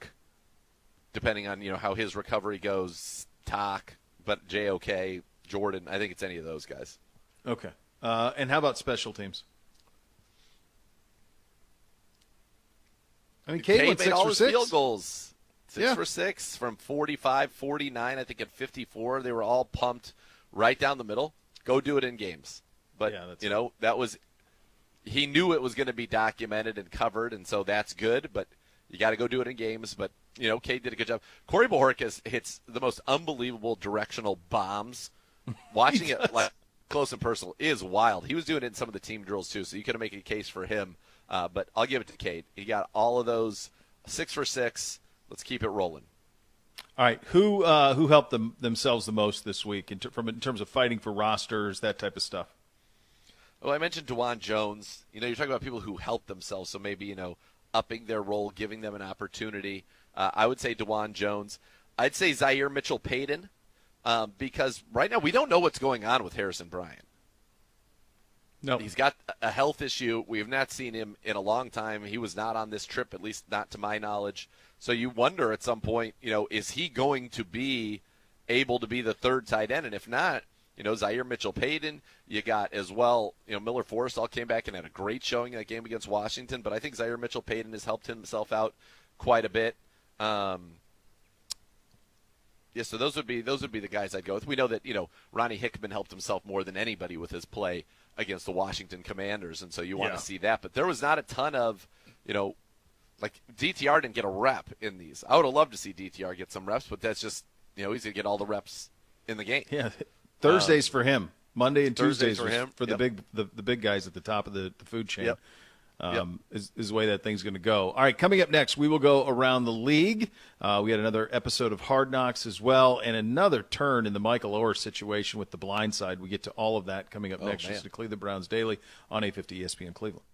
depending on how his recovery goes. Talk, but JOK, Jordan. I think it's any of those guys. Okay. And how about special teams? I mean, Cade went made 6 all for his 6 field goals. 6 for 6 from 45, 49, I think at 54. They were all pumped right down the middle. Go do it in games. But, that was – he knew it was going to be documented and covered, and so that's good. But you got to go do it in games. But, Cade did a good job. Corey Bojorquez hits the most unbelievable directional bombs. Watching it close and personal is wild. He was doing it in some of the team drills too, so you could make a case for him. But I'll give it to Cade. He got all of those 6 for 6. Let's keep it rolling. All right, who helped themselves the most this week in terms of fighting for rosters, that type of stuff? Well, I mentioned DeJuan Jones. You're talking about people who helped themselves, so maybe upping their role, giving them an opportunity. I would say DeJuan Jones. I'd say Zaire Mitchell-Payton because right now we don't know what's going on with Harrison Bryant. No, he's got a health issue. We have not seen him in a long time. He was not on this trip, at least not to my knowledge. So you wonder at some point, is he going to be able to be the third tight end? And if not, Zaire Mitchell-Payton, you got as well, Miller Forrestall came back and had a great showing in that game against Washington. But I think Zaire Mitchell-Payton has helped himself out quite a bit. So those would be the guys I'd go with. We know that, Ronnie Hickman helped himself more than anybody with his play against the Washington Commanders, and so you want to see that. But there was not a ton of, DTR didn't get a rep in these. I would have loved to see DTR get some reps, but that's just, he's going to get all the reps in the game. Yeah, Thursdays for him. Monday and Tuesdays for him. For the big guys at the top of the food chain. Yep. Is the way that thing's going to go. All right, coming up next, we will go around the league. We had another episode of Hard Knocks as well, and another turn in the Michael Oher situation with the blind side. We get to all of that coming up next. This is the Cleveland Browns Daily on 850 ESPN Cleveland.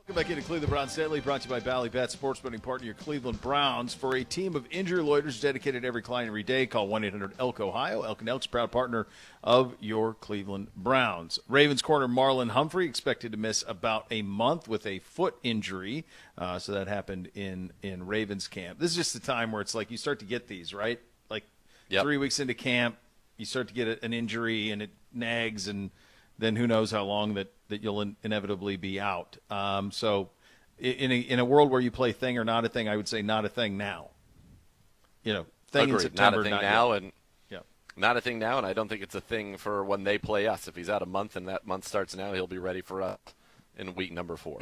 Welcome back into Cleveland Browns Daily, brought to you by Bally Bet, sports betting partner, your Cleveland Browns. For a team of injury lawyers dedicated to every client every day, call 1-800-ELK-OHIO. Elk & Elk's proud partner of your Cleveland Browns. Ravens corner Marlon Humphrey expected to miss about a month with a foot injury. So that happened in Ravens camp. This is just the time where it's like you start to get these, right? Like 3 weeks into camp, you start to get an injury and it nags, and then who knows how long that you'll inevitably be out. So in a world where you play thing or not a thing, I would say not a thing now. Thing Agreed. in September. Not a thing not now, yet. and not a thing now, and I don't think it's a thing for when they play us. If he's out a month and that month starts now, he'll be ready for us in week number 4.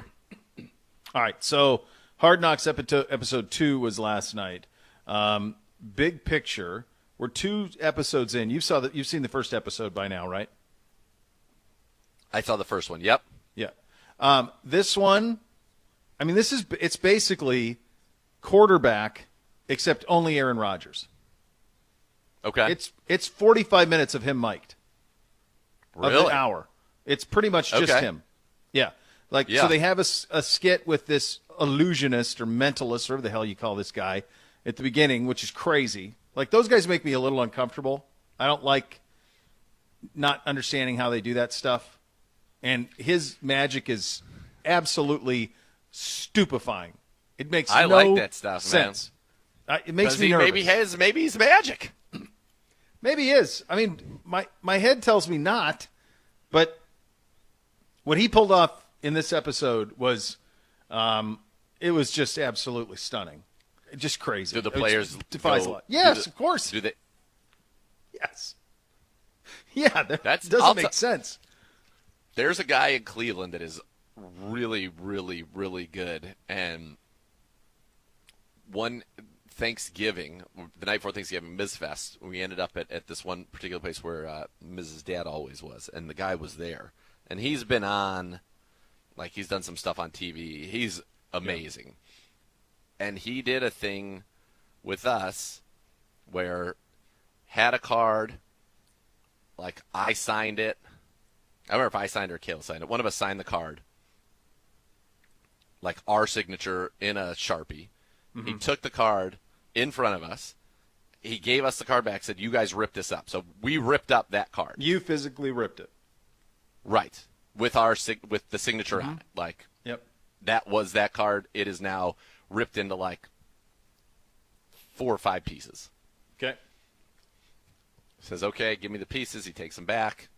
All right, so Hard Knocks episode 2 was last night. Big picture, we're 2 episodes in. You've seen the first episode by now, right? I saw the first one. Yep. Yeah. This one, I mean, it's basically quarterback, except only Aaron Rodgers. Okay. It's 45 minutes of him mic'd. Really? Of an hour. It's pretty much just Okay. him. Yeah. So they have a skit with this illusionist or mentalist, or whatever the hell you call this guy, at the beginning, which is crazy. Like, those guys make me a little uncomfortable. I don't like not understanding how they do that stuff. And his magic is absolutely stupefying. It makes I no like that stuff, sense. It makes me nervous. Maybe he's magic. Maybe he is. I mean, my head tells me not, but what he pulled off in this episode was, it was just absolutely stunning, just crazy. Do the players defies a lot? Yes, of course. Do they? Yes. Yeah, that doesn't make sense. There's a guy in Cleveland that is really, really, really good, and one Thanksgiving, the night before Thanksgiving, Mizfest, we ended up at this one particular place where Mrs. Dad always was, and the guy was there. And he's been on, like, he's done some stuff on TV. He's amazing. Yeah. And he did a thing with us where had a card, like, I signed it. I don't remember if I signed it or Kale signed it. One of us signed the card, like our signature in a Sharpie. Mm-hmm. He took the card in front of us. He gave us the card back, said, "You guys ripped this up." So we ripped up that card. You physically ripped it. Right. With with the signature on it. Like, yep. That was that card. It is now ripped into like 4 or 5 pieces. Okay. Says, "Okay, give me the pieces." He takes them back.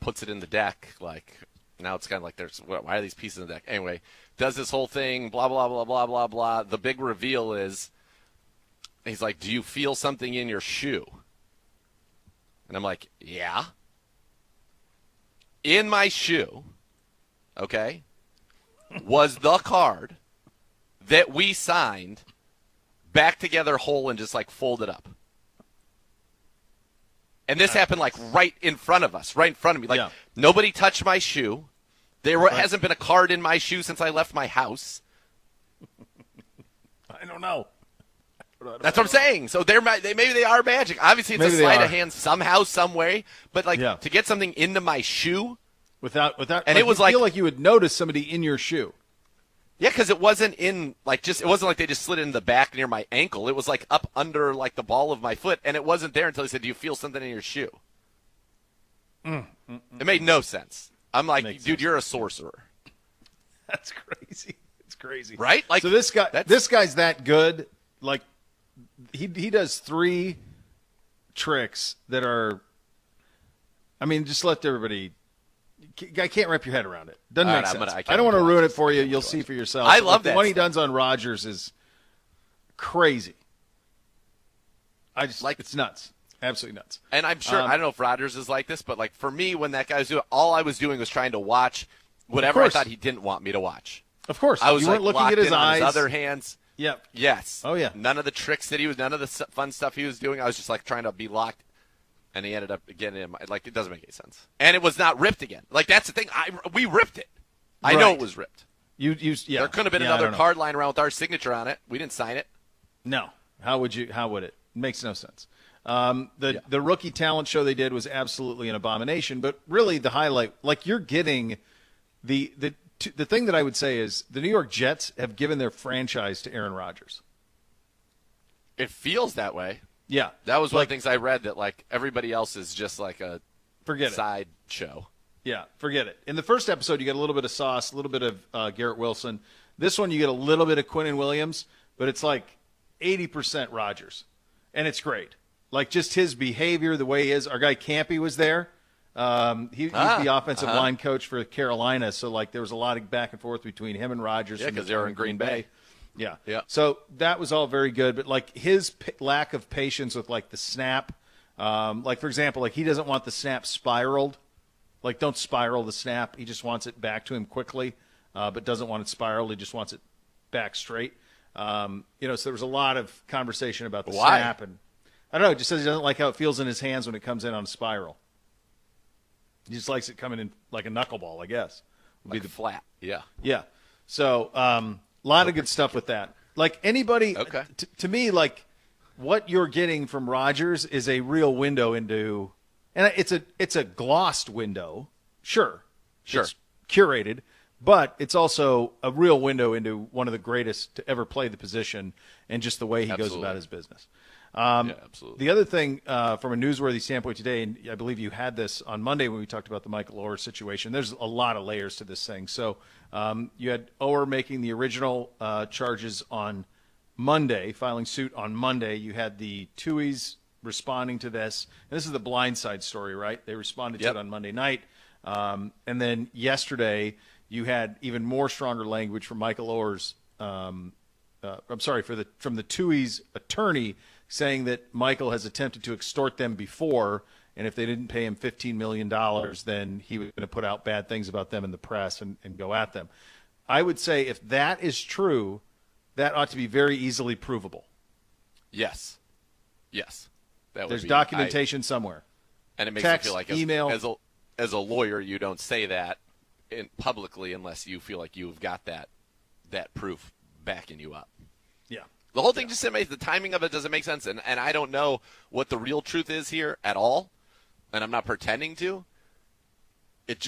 Puts it in the deck, like, now it's kind of like, why are these pieces in the deck? Anyway, does this whole thing, blah, blah, blah, blah, blah, blah. The big reveal is, he's like, "Do you feel something in your shoe?" And I'm like, "Yeah." In my shoe, okay, was the card that we signed back together whole and just, like, folded up. And this happened, like, right in front of us, right in front of me. Like, Nobody touched my shoe. There hasn't been a card in my shoe since I left my house. I don't know. That's what I'm saying. So maybe they are magic. Obviously, it's a sleight of hand somehow, some way. But, like, to get something into my shoe. Without, and like, it was you feel like you would notice somebody in your shoe. Yeah, because it wasn't in, like, it wasn't like they just slid it in the back near my ankle. It was, like, up under, like, the ball of my foot, and it wasn't there until he said, "Do you feel something in your shoe?" It made no sense. I'm like, dude, you're a sorcerer. That's crazy. It's crazy. Right? Like, so this guy's that good. Like, he does 3 tricks that are, I mean, just let everybody, I can't wrap your head around it. Doesn't make sense. I don't want to ruin it for you. You'll see for yourself. I love that. The one he does on Rodgers is crazy. It's nuts. Absolutely nuts. And I'm sure, I don't know if Rodgers is like this, but, like, for me, when that guy was doing it, all I was doing was trying to watch whatever I thought he didn't want me to watch. Of course. I was, you weren't like, looking at his eyes. On his other hands. Yep. Yes. Oh, yeah. None of the tricks that none of the fun stuff he was doing. I was just, like, trying to be locked. And he ended up getting in. Like, it doesn't make any sense. And it was not ripped again. Like, that's the thing. We ripped it. I know it was ripped. Yeah. There could have been another card lying around with our signature on it. We didn't sign it. No. How would it? It makes no sense. The rookie talent show they did was absolutely an abomination. But really, the highlight, like, you're getting the the thing that I would say is the New York Jets have given their franchise to Aaron Rodgers. It feels that way. Yeah. That was one of the things I read, that like everybody else is just like a side show. Yeah, forget it. In the first episode, you get a little bit of Sauce, a little bit of Garrett Wilson. This one, you get a little bit of Quinnen Williams, but it's like 80% Rodgers. And it's great. Like just his behavior, the way he is. Our guy Campy was there. He's the offensive line coach for Carolina, so like there was a lot of back and forth between him and Rodgers. Yeah, because they were in Green Bay. Yeah. So that was all very good, but like his lack of patience with like the snap, like for example, like he doesn't want the snap spiraled. Like don't spiral the snap. He just wants it back to him quickly, but doesn't want it spiraled. He just wants it back straight. So there was a lot of conversation about the snap, and I don't know. It just says he doesn't like how it feels in his hands when it comes in on a spiral. He just likes it coming in like a knuckleball, I guess. Like flat. Yeah. Yeah. So a lot of good stuff with that. Like anybody, to me, like what you're getting from Rodgers is a real window into, and it's a glossed window. Sure. It's curated, but it's also a real window into one of the greatest to ever play the position and just the way he goes about his business. Absolutely. The other thing from a newsworthy standpoint today, and I believe you had this on Monday when we talked about the Michael Oher situation, there's a lot of layers to this thing. So you had Oher making the original charges on Monday, filing suit on Monday. You had the Tuohys responding to this. And this is the blindside story, right? They responded to it on Monday night. And then yesterday you had even more stronger language from Michael Oher's from the Tuohys' attorney, saying that Michael has attempted to extort them before, and if they didn't pay him $15 million, then he was going to put out bad things about them in the press and go at them. I would say if that is true, that ought to be very easily provable. Yes. There's documentation somewhere. And it makes text, me feel like email. As a lawyer, you don't say that publicly unless you feel like you've got that proof backing you up. Yeah. The whole thing just the timing of it doesn't make sense, and I don't know what the real truth is here at all, and I'm not pretending to. It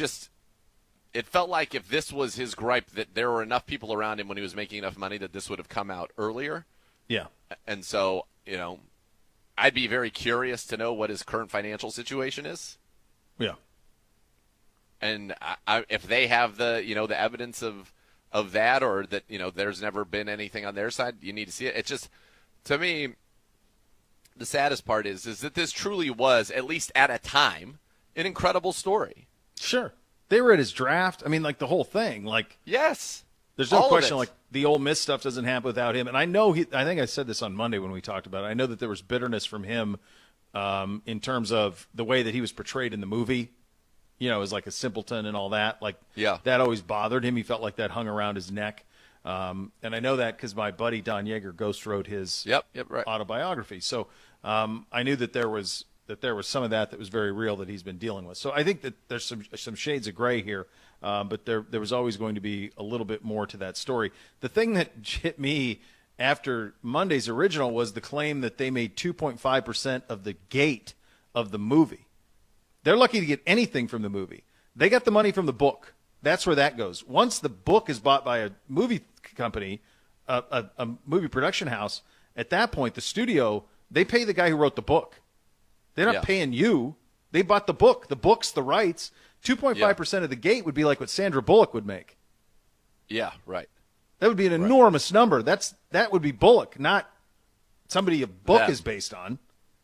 felt like if this was his gripe, that there were enough people around him when he was making enough money that this would have come out earlier. Yeah. And so, I'd be very curious to know what his current financial situation is. Yeah. And if they have the evidence of that, or that there's never been anything on their side, you need to see it. It's just, to me, the saddest part is that this truly was, at least at a time, an incredible story. Sure, they were at his draft. I mean, like the whole thing. Like, yes, there's no question. Like the Ole Miss stuff doesn't happen without him. And I know I think I said this on Monday when we talked about it. I know that there was bitterness from him in terms of the way that he was portrayed in the movie. As like a simpleton and all that. Like, that always bothered him. He felt like that hung around his neck. And I know that because my buddy Don Yeager ghost wrote his autobiography. So I knew that there was some of that was very real that he's been dealing with. So I think that there's some shades of gray here, but there was always going to be a little bit more to that story. The thing that hit me after Monday's original was the claim that they made 2.5% of the gate of the movie. They're lucky to get anything from the movie. They got the money from the book. That's where that goes. Once the book is bought by a movie company, a movie production house, at that point, the studio, they pay the guy who wrote the book. They're not paying you. They bought the book. The book's the rights. 2.5% of the gate would be like what Sandra Bullock would make. Yeah, right. That would be an enormous number. That would be Bullock, not somebody a book is based on.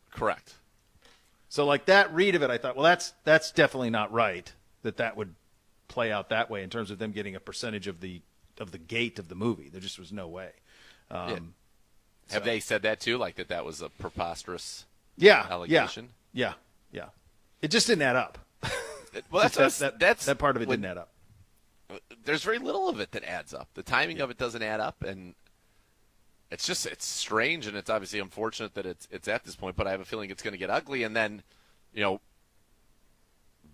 Correct. So like that read of it, I thought, well, that's definitely not right. That would play out that way in terms of them getting a percentage of the gate of the movie. There just was no way. Have they said that too? Like that was a preposterous allegation? Yeah. It just didn't add up. Well, that part of it didn't add up. There's very little of it that adds up. The timing of it doesn't add up, and it's strange, and it's obviously unfortunate that it's at this point, but I have a feeling it's going to get ugly, and then,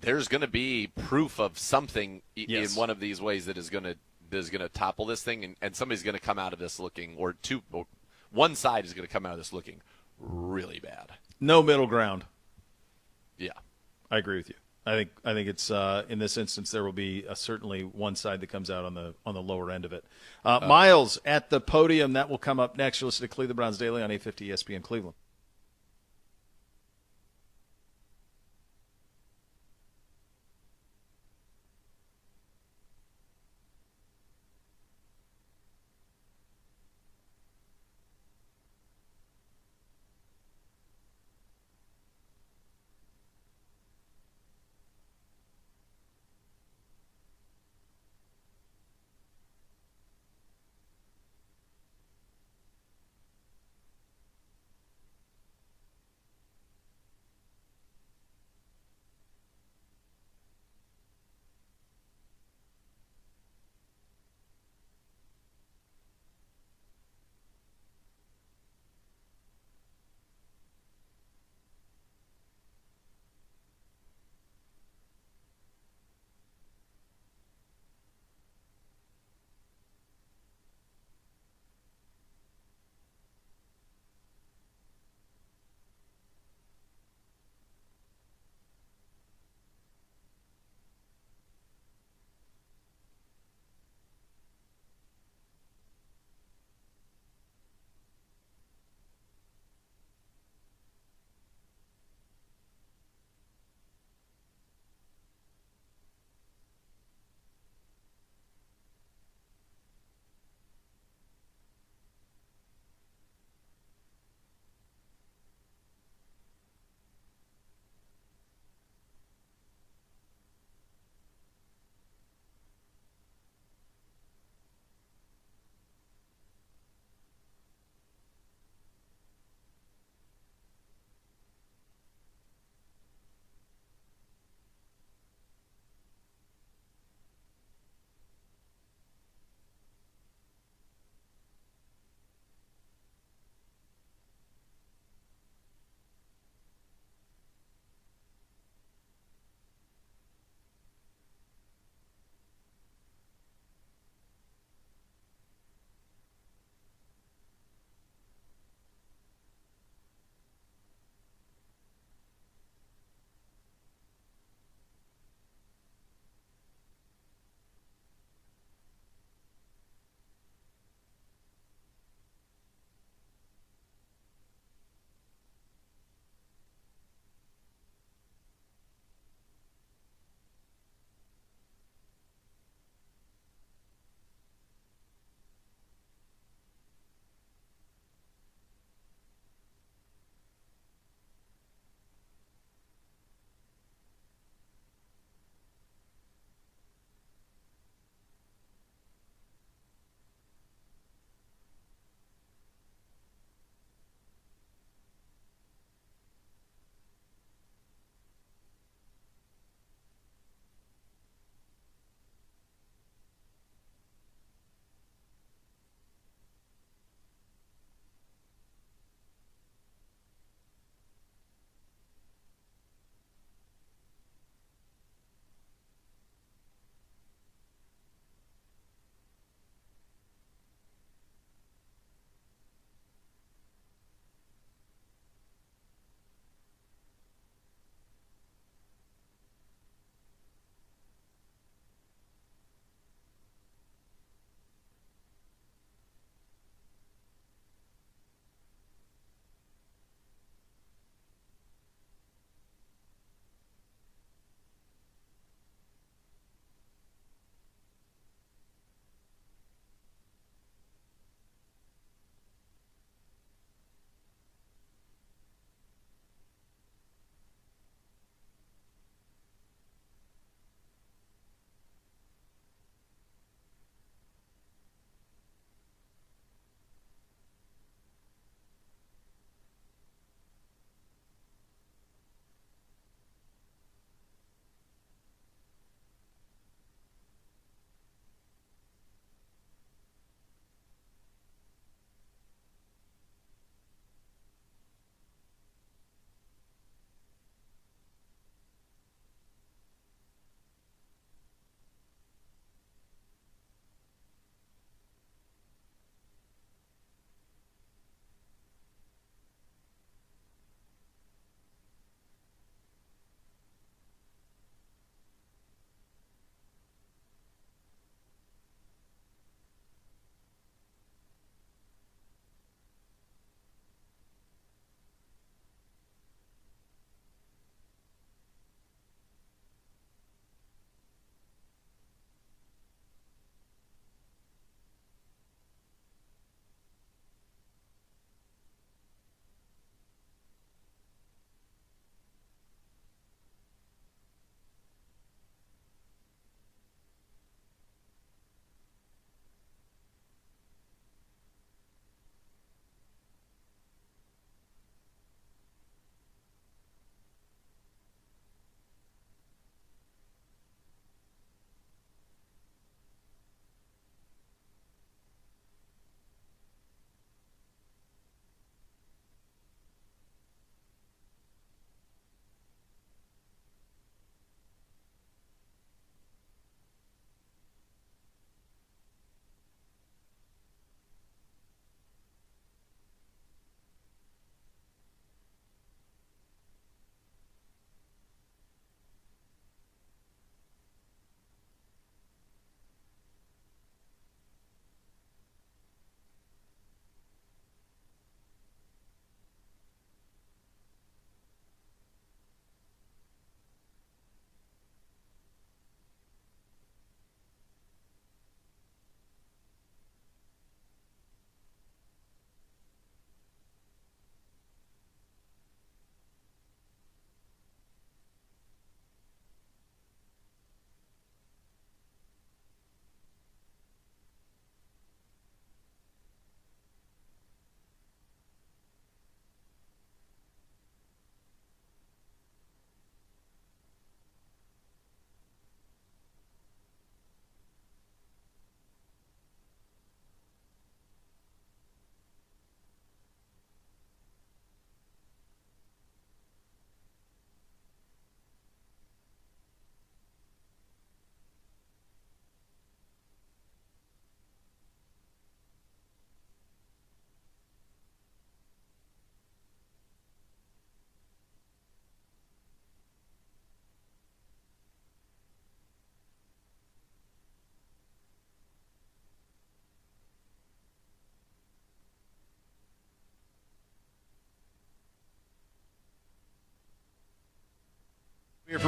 there's going to be proof of something in one of these ways that is going to topple this thing, and somebody's going to come out of this looking, or one side is going to come out of this looking really bad. No middle ground. Yeah. I agree with you. I think it's in this instance there will be certainly one side that comes out on the lower end of it. Myles at the podium, that will come up next. You'll listen to Cleveland Browns Daily on 850 ESPN Cleveland.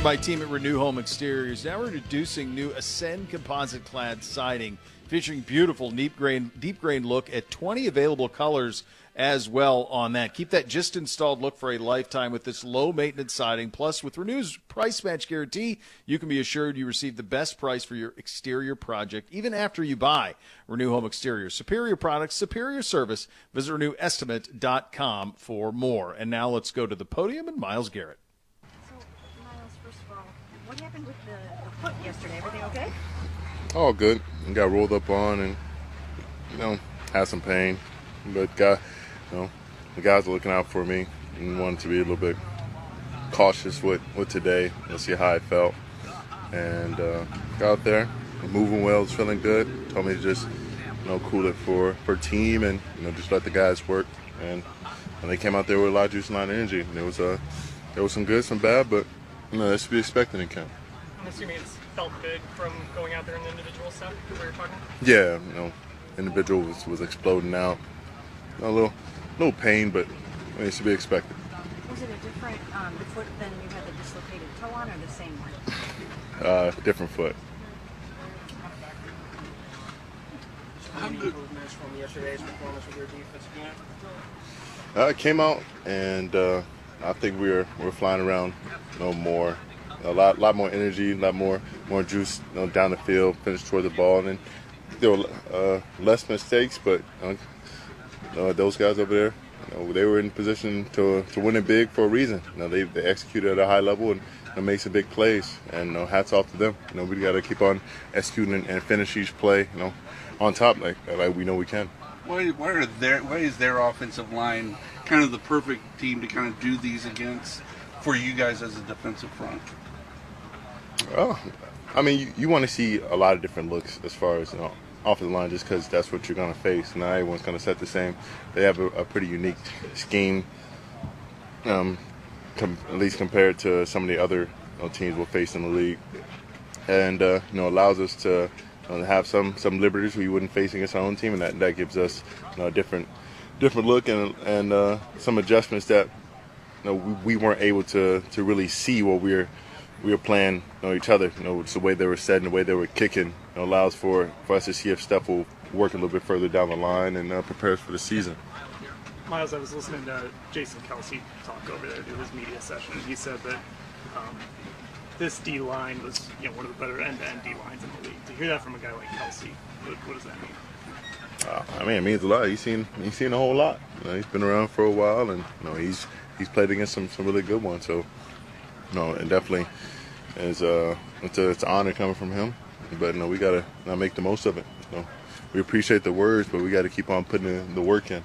my team at Renew Home Exteriors. Now we're introducing new Ascend composite clad siding featuring beautiful deep grain look at 20 available colors as well on that. Keep that just installed look for a lifetime with this low maintenance siding. Plus, with Renew's price match guarantee, you can be assured you receive the best price for your exterior project even after you buy. Renew Home Exteriors. Superior products, superior service. Visit renewestimate.com for more. And now let's go to the podium and Myles Garrett. First of all, what happened with the foot yesterday? Everything okay? All good. Got rolled up on and, had some pain. But, the guys are looking out for me and wanted to be a little bit cautious with today. Let's see how I felt. And got out there, moving well, was feeling good. Told me to just, cool it for team and, just let the guys work. And they came out there with a lot of juice and a lot of energy. And there was some good, some bad, but, that's to be expected in camp. I'm assuming it's felt good from going out there in the individual stuff that we were talking? Yeah, individual was exploding out. A little pain, but it's to be expected. Was it a different foot than you had the dislocated toe on, or the same one? Different foot. How good was from yesterday's performance with your defensive unit? Came out and I think we're flying around, more, a lot more energy, a lot more juice, down the field, finish toward the ball, and then there were less mistakes, but those guys over there, they were in position to win it big for a reason. They executed at a high level and made some big plays, and hats off to them. We got to keep on executing and finish each play, on top like we know we can. Why is their offensive line kind of the perfect team to kind of do these against for you guys as a defensive front? Oh, I mean, you want to see a lot of different looks as far as offensive line, just because that's what you're going to face. Not everyone's going to set the same. They have a pretty unique scheme, at least compared to some of the other teams we'll face in the league, and allows us to have some liberties we wouldn't face against our own team, and that gives us a different look and some adjustments that we weren't able to really see while we were playing each other. It's the way they were setting, the way they were kicking, allows for us to see if stuff will work a little bit further down the line and prepare us for the season. Myles, I was listening to Jason Kelsey talk over there, do his media session, and he said that this D-line was one of the better end-to-end D-lines in the league. To hear that from a guy like Kelsey, what does that mean? It means a lot. He's seen a whole lot. He's been around for a while, and he's played against some really good ones. So, and definitely it's an honor coming from him. But we gotta make the most of it. We appreciate the words, but we got to keep on putting the work in.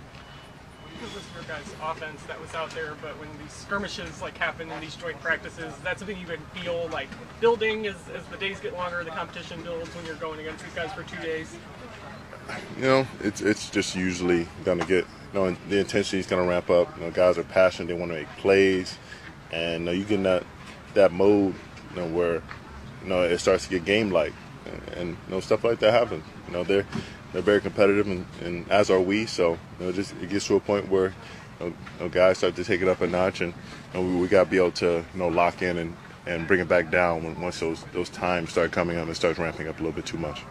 This was your guys' offense that was out there, but when these skirmishes happen in these joint practices, that's something you can feel like building as the days get longer, the competition builds when you're going against these guys for 2 days. It's just usually gonna get the intensity is gonna ramp up. Guys are passionate, they want to make plays, and you get in that mode where it starts to get game like, and stuff like that happens. They're very competitive, and as are we. So it gets to a point where guys start to take it up a notch, and we got to be able to lock in and bring it back down once those times start coming up and starts ramping up a little bit too much.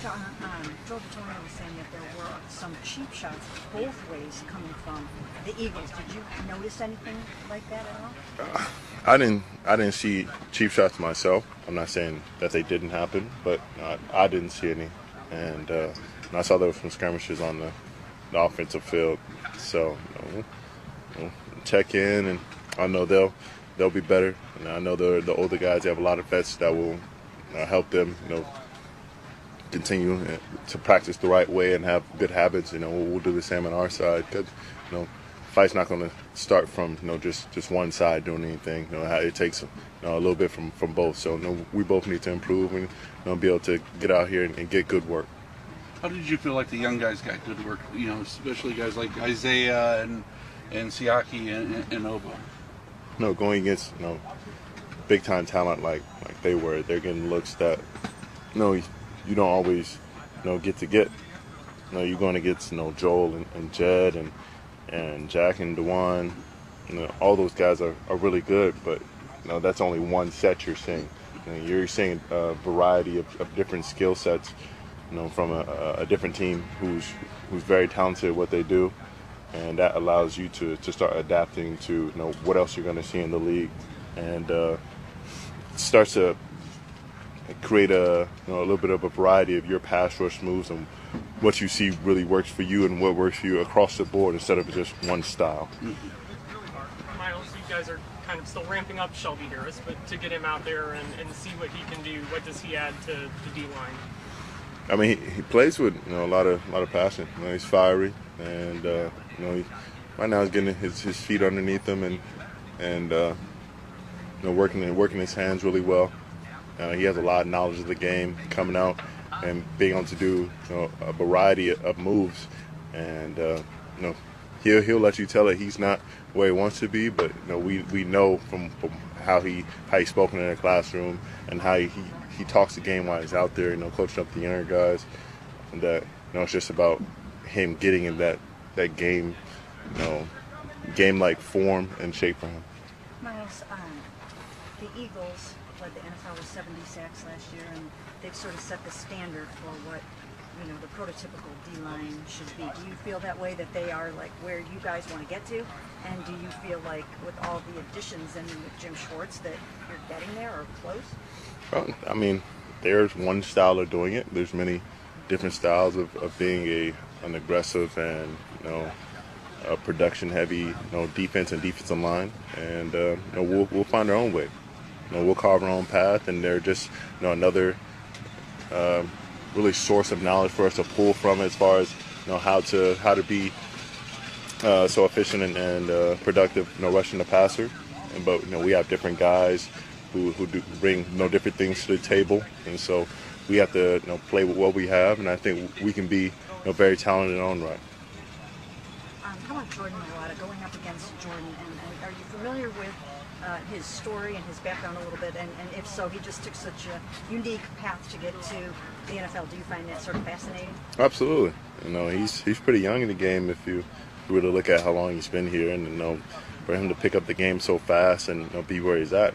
Joe Vittorino was saying that there were some cheap shots both ways coming from the Eagles. Did you notice anything like that at all? I didn't see cheap shots myself. I'm not saying that they didn't happen, but I didn't see any. And I saw there were some skirmishes on the offensive field. So check in, and I know they'll be better. And I know the older guys, they have a lot of vets that will help them continue to practice the right way and have good habits. We'll do the same on our side, because fight's not going to start from just one side doing anything. It takes a little bit from both. So we both need to improve and be able to get out here and get good work. How did you feel like the young guys got good work? Especially guys like Isaiah and Siaki and Oba. Going against big time talent like they were, they're getting looks that you don't always get to get. You're going to get Joel and Jed and Jack and DeJuan. All those guys are really good, but that's only one set you're seeing. You're seeing a variety of different skill sets, from a different team who's very talented at what they do, and that allows you to start adapting to what else you're going to see in the league, and starts to create a little bit of a variety of your pass rush moves and what you see really works for you and what works for you across the board instead of just one style. Myles, you guys are kind of still ramping up Shelby Harris, but to get him out there and see what he can do, what does he add to the D-line? I mean, he plays with a lot of passion. He's fiery, and right now he's getting his feet underneath him and working his hands really well. He has a lot of knowledge of the game coming out and being able to do a variety of moves, and he'll let you tell that he's not where he wants to be, but we know from how he's spoken in the classroom and how he talks the game while he's out there, coaching up the younger guys, and that it's just about him getting in that game, game-like form and shape for him. Myles, the Eagles led the NFL with 70 sacks last year, and they've sort of set the standard for what the prototypical D-line should be. Do you feel that way, that they are like where you guys want to get to? And do you feel like with all the additions and with Jim Schwartz that you're getting there or close? Well, I mean, there's one style of doing it. There's many different styles of being an aggressive and a production-heavy defense and defensive line, and we'll find our own way. We'll carve our own path, and they're just another really source of knowledge for us to pull from as far as how to be so efficient and productive, rushing the passer. But we have different guys who do bring different things to the table, and so we have to play with what we have, and I think we can be very talented in our own right. How about Jordan Mailata, going up against Jordan, and are you familiar with his story and his background a little bit, and if so, he just took such a unique path to get to the NFL. Do you find that sort of fascinating? Absolutely. He's pretty young in the game if you really look at how long he's been here, and for him to pick up the game so fast and be where he's at,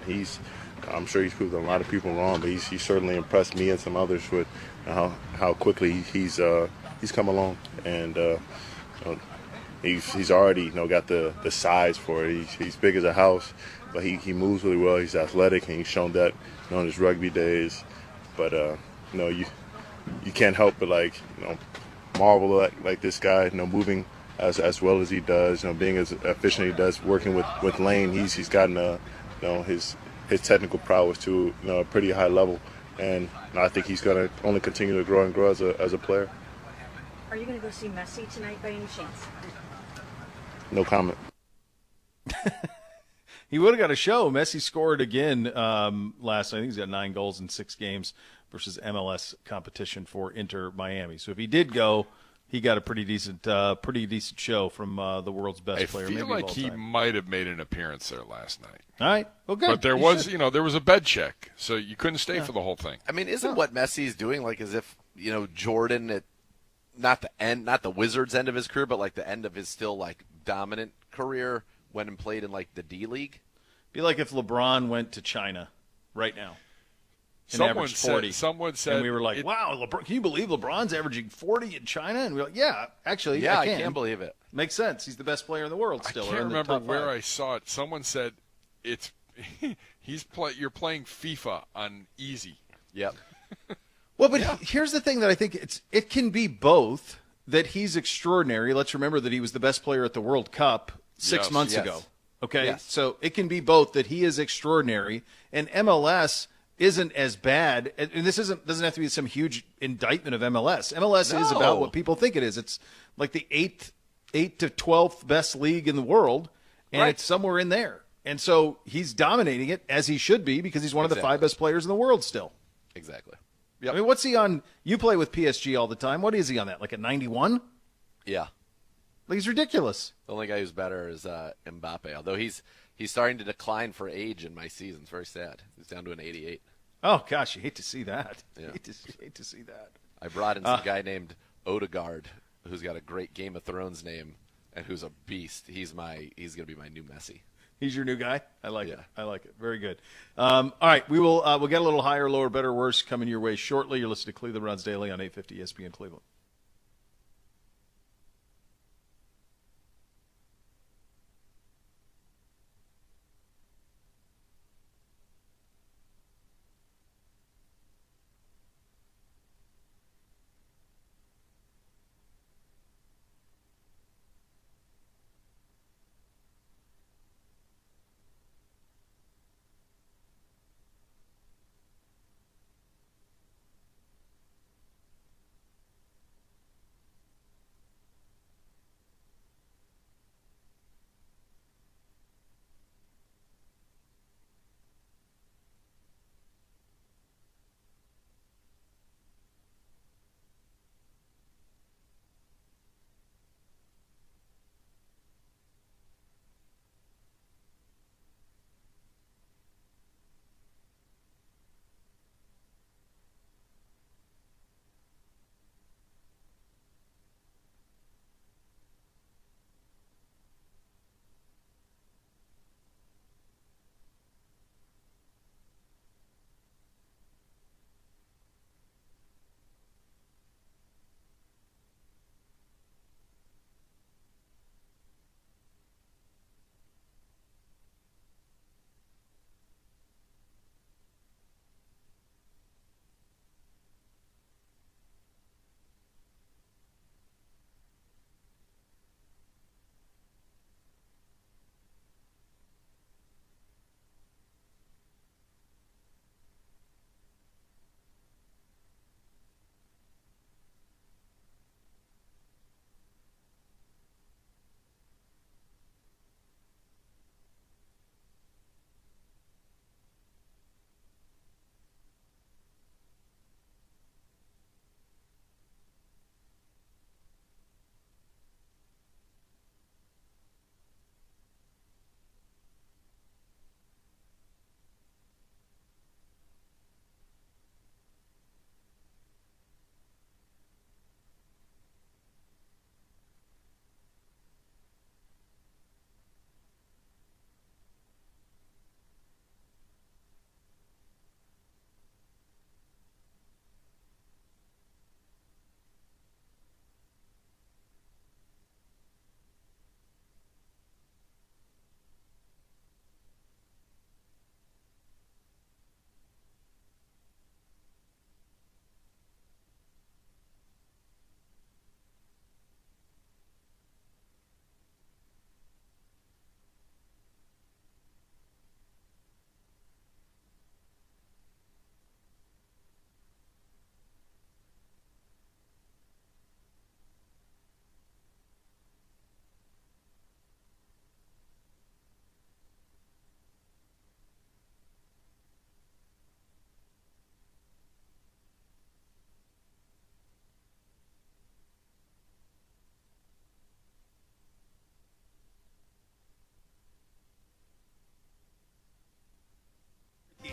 I'm sure he's proved a lot of people wrong, but he's certainly impressed me and some others with how quickly he's come along, and he's already got the size for it. He's big as a house, but he moves really well. He's athletic, and he's shown that on his rugby days. But you can't help but marvel like this guy, moving as well as he does, being as efficient as he does, working with Lane. He's gotten his technical prowess to a pretty high level, and I think he's going to only continue to grow and grow as a player. Are you going to go see Messi tonight by any chance? No comment. He would have got a show. Messi scored again last night. I think he's got 9 goals in 6 games versus MLS competition for Inter Miami. So if he did go, he got a pretty decent show from the world's best player. I feel maybe like of all he time. might have made an appearance there last night. All right. Well, good. But there was a bed check, so you couldn't stay for the whole thing. I mean, isn't what Messi's doing as if Jordan at not the Wizards' end of his career, but the end of his still dominant career went and played in the D League? Be like if LeBron went to China right now. Someone 40. said, and we were like, "Wow, LeBron, can you believe LeBron's averaging 40 in China?" And we were like, "Yeah, actually, yeah, I can. I can't believe it. Makes sense. He's the best player in the world still." I can't remember where I saw it. Someone said it's you're playing FIFA on easy. Yep. Well, but here's the thing that I think it can be both. That he's extraordinary. Let's remember that he was the best player at the World Cup 6 months ago. Okay, so it can be both that he is extraordinary, and MLS isn't as bad. And this doesn't have to be some huge indictment of MLS. MLS is about what people think it is. It's like the 8th to 12th best league in the world, and it's somewhere in there. And so he's dominating it, as he should be, because he's one of the 5 best players in the world still. Exactly. Yep. I mean, what's he on? You play with PSG all the time. What is he on that? Like a 91? Yeah. He's ridiculous. The only guy who's better is Mbappe, although he's starting to decline for age in my season. It's very sad. He's down to an 88. Oh, gosh, you hate to see that. Yeah. Hate to see that. I brought in some guy named Odegaard, who's got a great Game of Thrones name and who's a beast. He's going to be my new Messi. He's your new guy? I like Yeah. it. I like it. Very good. All right, we'll get a little higher, lower, better, worse coming your way shortly. You're listening to Cleveland Browns Daily on 850 ESPN Cleveland.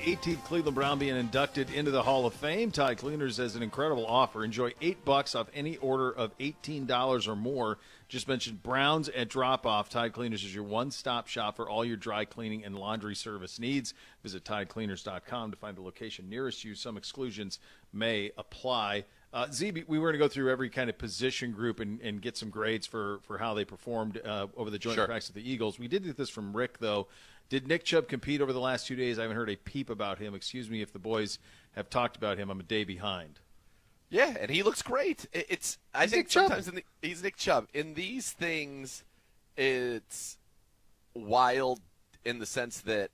The 18th Cleveland Brown being inducted into the Hall of Fame. Tide Cleaners has an incredible offer. Enjoy $8 off any order of $18 or more. Just mentioned Browns at drop-off. Tide Cleaners is your one-stop shop for all your dry cleaning and laundry service needs. Visit TideCleaners.com to find the location nearest you. Some exclusions may apply. ZB, we were going to go through every kind of position group and get some grades for how they performed over the joint practice with the Eagles. We did get this from Rick, though. Did Nick Chubb compete over the last 2 days? I haven't heard a peep about him. Excuse me if the boys have talked about him. I'm a day behind. Yeah, and he looks great. I think sometimes he's Nick Chubb. In these things, it's wild in the sense that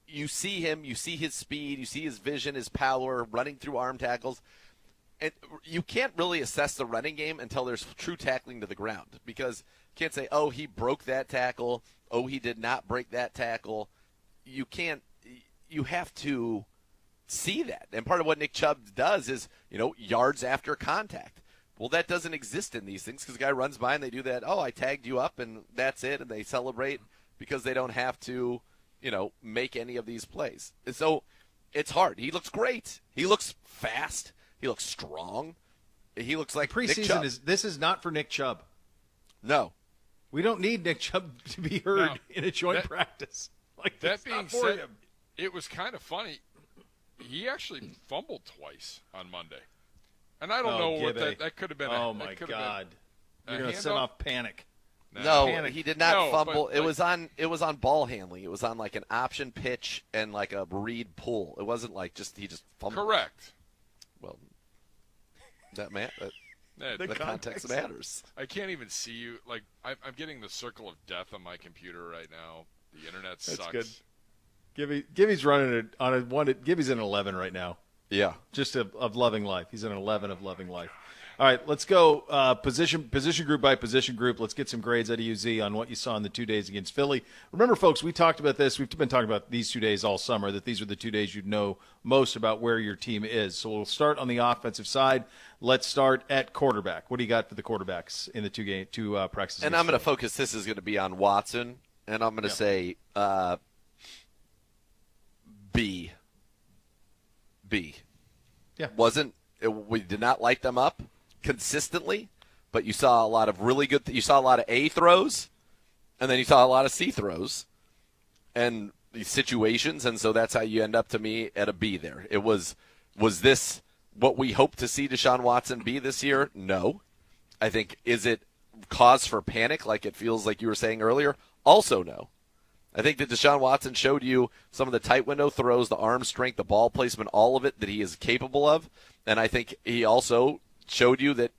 you see him, you see his speed, you see his vision, his power, running through arm tackles. And you can't really assess the running game until there's true tackling to the ground, because you can't say, oh, he broke that tackle, oh, he did not break that tackle. You have to see that. And part of what Nick Chubb does is, yards after contact. Well, that doesn't exist in these things, because the guy runs by and they do that, oh, I tagged you up, and that's it, and they celebrate because they don't have to, make any of these plays. And so it's hard. He looks great. He looks fast. He looks strong. He looks like preseason Nick Chubb. This is not for Nick Chubb. No. We don't need Nick Chubb to be heard in a joint practice. Like that being for said, him. it was kind of funny. He actually fumbled twice on Monday, and I don't know what that could have been. Oh my God! You're going to set off panic. No, Panic. he did not fumble. It was on ball handling. It was on like an option pitch and like a read pull. It wasn't like he just fumbled. Correct. Well, the context matters. I can't even see you. Like I'm getting the circle of death on my computer right now. The internet sucks. That's good. Gibby's running on a one. Gibby's in 11 right now. Yeah, just of loving life. He's in 11 of loving life. All right, let's go position group by position group. Let's get some grades out of you, Z, on what you saw in the 2 days against Philly. Remember, folks, we talked about this. We've been talking about these 2 days all summer, that these are the 2 days you'd know most about where your team is. So we'll start on the offensive side. Let's start at quarterback. What do you got for the quarterbacks in the two practices? And I'm going to focus. This is going to be on Watson, and I'm going to say B. Yeah. We did not light them up consistently, but you saw a lot of really good. You saw a lot of A throws, and then you saw a lot of C throws, and these situations, and so that's how you end up to me at a B. There, it was this what we hope to see Deshaun Watson be this year? No, I think is it cause for panic like it feels like you were saying earlier? Also, no. I think that Deshaun Watson showed you some of the tight window throws, the arm strength, the ball placement, all of it that he is capable of, and I think he also showed you that,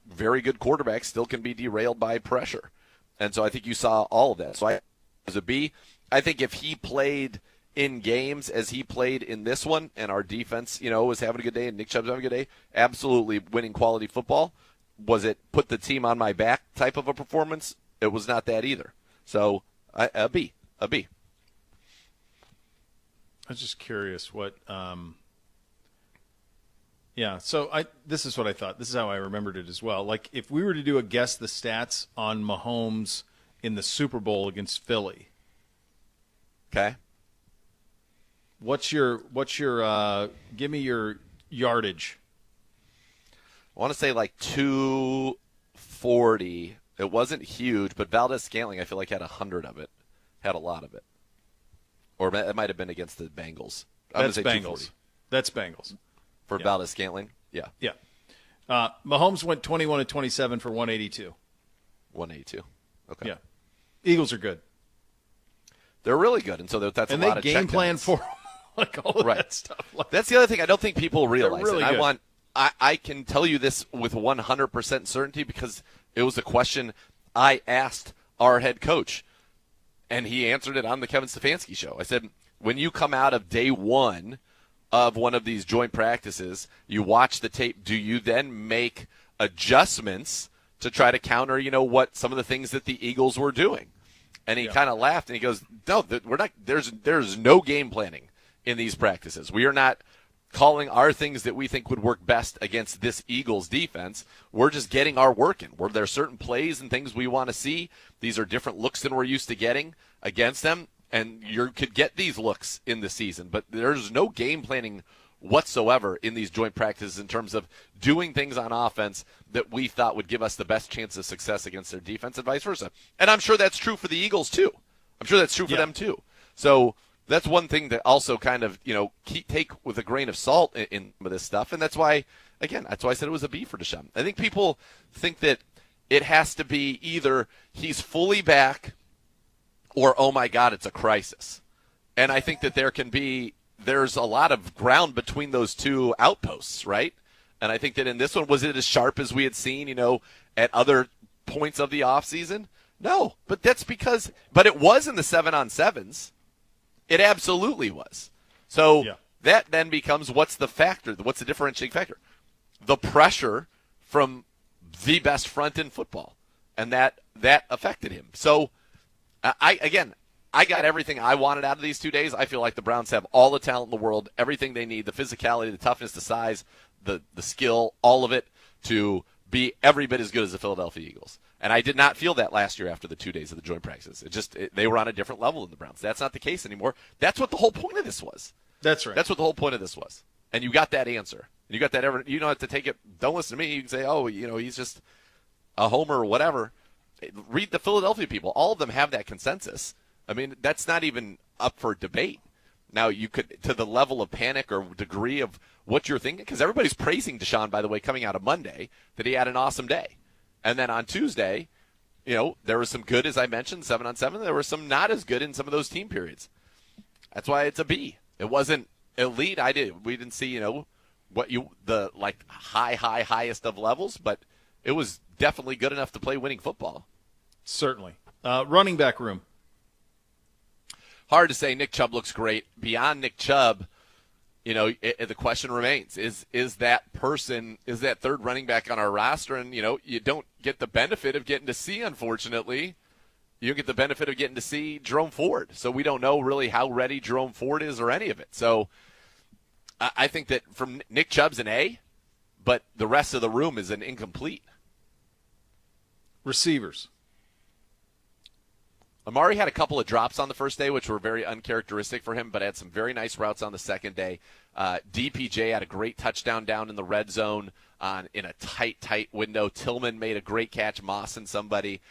very good quarterbacks still can be derailed by pressure. And so I think you saw all of that. So I was a B. I think if he played in games as he played in this one and our defense, was having a good day and Nick Chubb's having a good day, absolutely winning quality football. Was it put the team on my back type of a performance? It was not that either. So a B. A B. I was just curious what yeah, so this is what I thought. This is how I remembered it as well. Like, if we were to do a guess the stats on Mahomes in the Super Bowl against Philly. Okay. What's your give me your yardage. I want to say like 240. It wasn't huge, but Valdez-Scantling I feel like had 100 of it. Had a lot of it. Or it might have been against the Bengals. That's Bengals. That's Bengals. For Valdez-Scantling? Yeah. Yeah. Mahomes went 21-27 for 182. 182. Okay. Yeah. Eagles are good. They're really good, and so that's a lot of checkdowns. And they game plan for like all of that stuff. Like, that's the other thing I don't think people realize. Really good. I can tell you this with 100% certainty because it was a question I asked our head coach, and he answered it on the Kevin Stefanski show. I said, when you come out of day one of one of these joint practices, you watch the tape, do you then make adjustments to try to counter, what some of the things that the Eagles were doing? And he kind of laughed and he goes, no, we're not. There's no game planning in these practices. We are not calling our things that we think would work best against this Eagles defense. We're just getting our work in. There are certain plays and things we want to see. These are different looks than we're used to getting against them. And you could get these looks in the season, but there's no game planning whatsoever in these joint practices in terms of doing things on offense that we thought would give us the best chance of success against their defense and vice versa. And I'm sure that's true for the Eagles too. I'm sure that's true for them too. So that's one thing that also kind of, take with a grain of salt in some of this stuff. And that's why I said it was a B for Deshaun. I think people think that it has to be either he's fully back or, oh, my God, it's a crisis. And I think that there's a lot of ground between those two outposts, right? And I think that in this one, was it as sharp as we had seen, at other points of the offseason? No, but it was in the 7-on-7s. It absolutely was. So that then becomes what's the factor? What's the differentiating factor? The pressure from the best front in football. And that affected him. So, I got everything I wanted out of these 2 days. I feel like the Browns have all the talent in the world, everything they need, the physicality, the toughness, the size, the skill, all of it to be every bit as good as the Philadelphia Eagles. And I did not feel that last year after the 2 days of the joint practices. They were on a different level than the Browns. That's not the case anymore. That's what the whole point of this was. That's right. That's what the whole point of this was. And you got that answer. You got that. You don't have to take it. Don't listen to me. You can say, oh, he's just a homer or whatever. read the Philadelphia people. All of them have that consensus. I mean, that's not even up for debate. Now, you could, to the level of panic or degree of what you're thinking, because everybody's praising Deshaun, by the way, coming out of Monday, that he had an awesome day. And then on Tuesday, there was some good, as I mentioned, 7-on-7. There was some not as good in some of those team periods. That's why it's a B. It wasn't elite. We didn't see, the highest of levels, but it was definitely good enough to play winning football. Certainly. Running back room. Hard to say. Nick Chubb looks great. Beyond Nick Chubb, the question remains, is that third running back on our roster? And, you don't get the benefit of getting to see, unfortunately. You don't get the benefit of getting to see Jerome Ford. So we don't know really how ready Jerome Ford is or any of it. So I think that from Nick Chubb's an A, but the rest of the room is an incomplete. Receivers. Amari had a couple of drops on the first day, which were very uncharacteristic for him, but had some very nice routes on the second day. DPJ had a great touchdown down in the red zone in a tight window. Tillman made a great catch, Moss and somebody.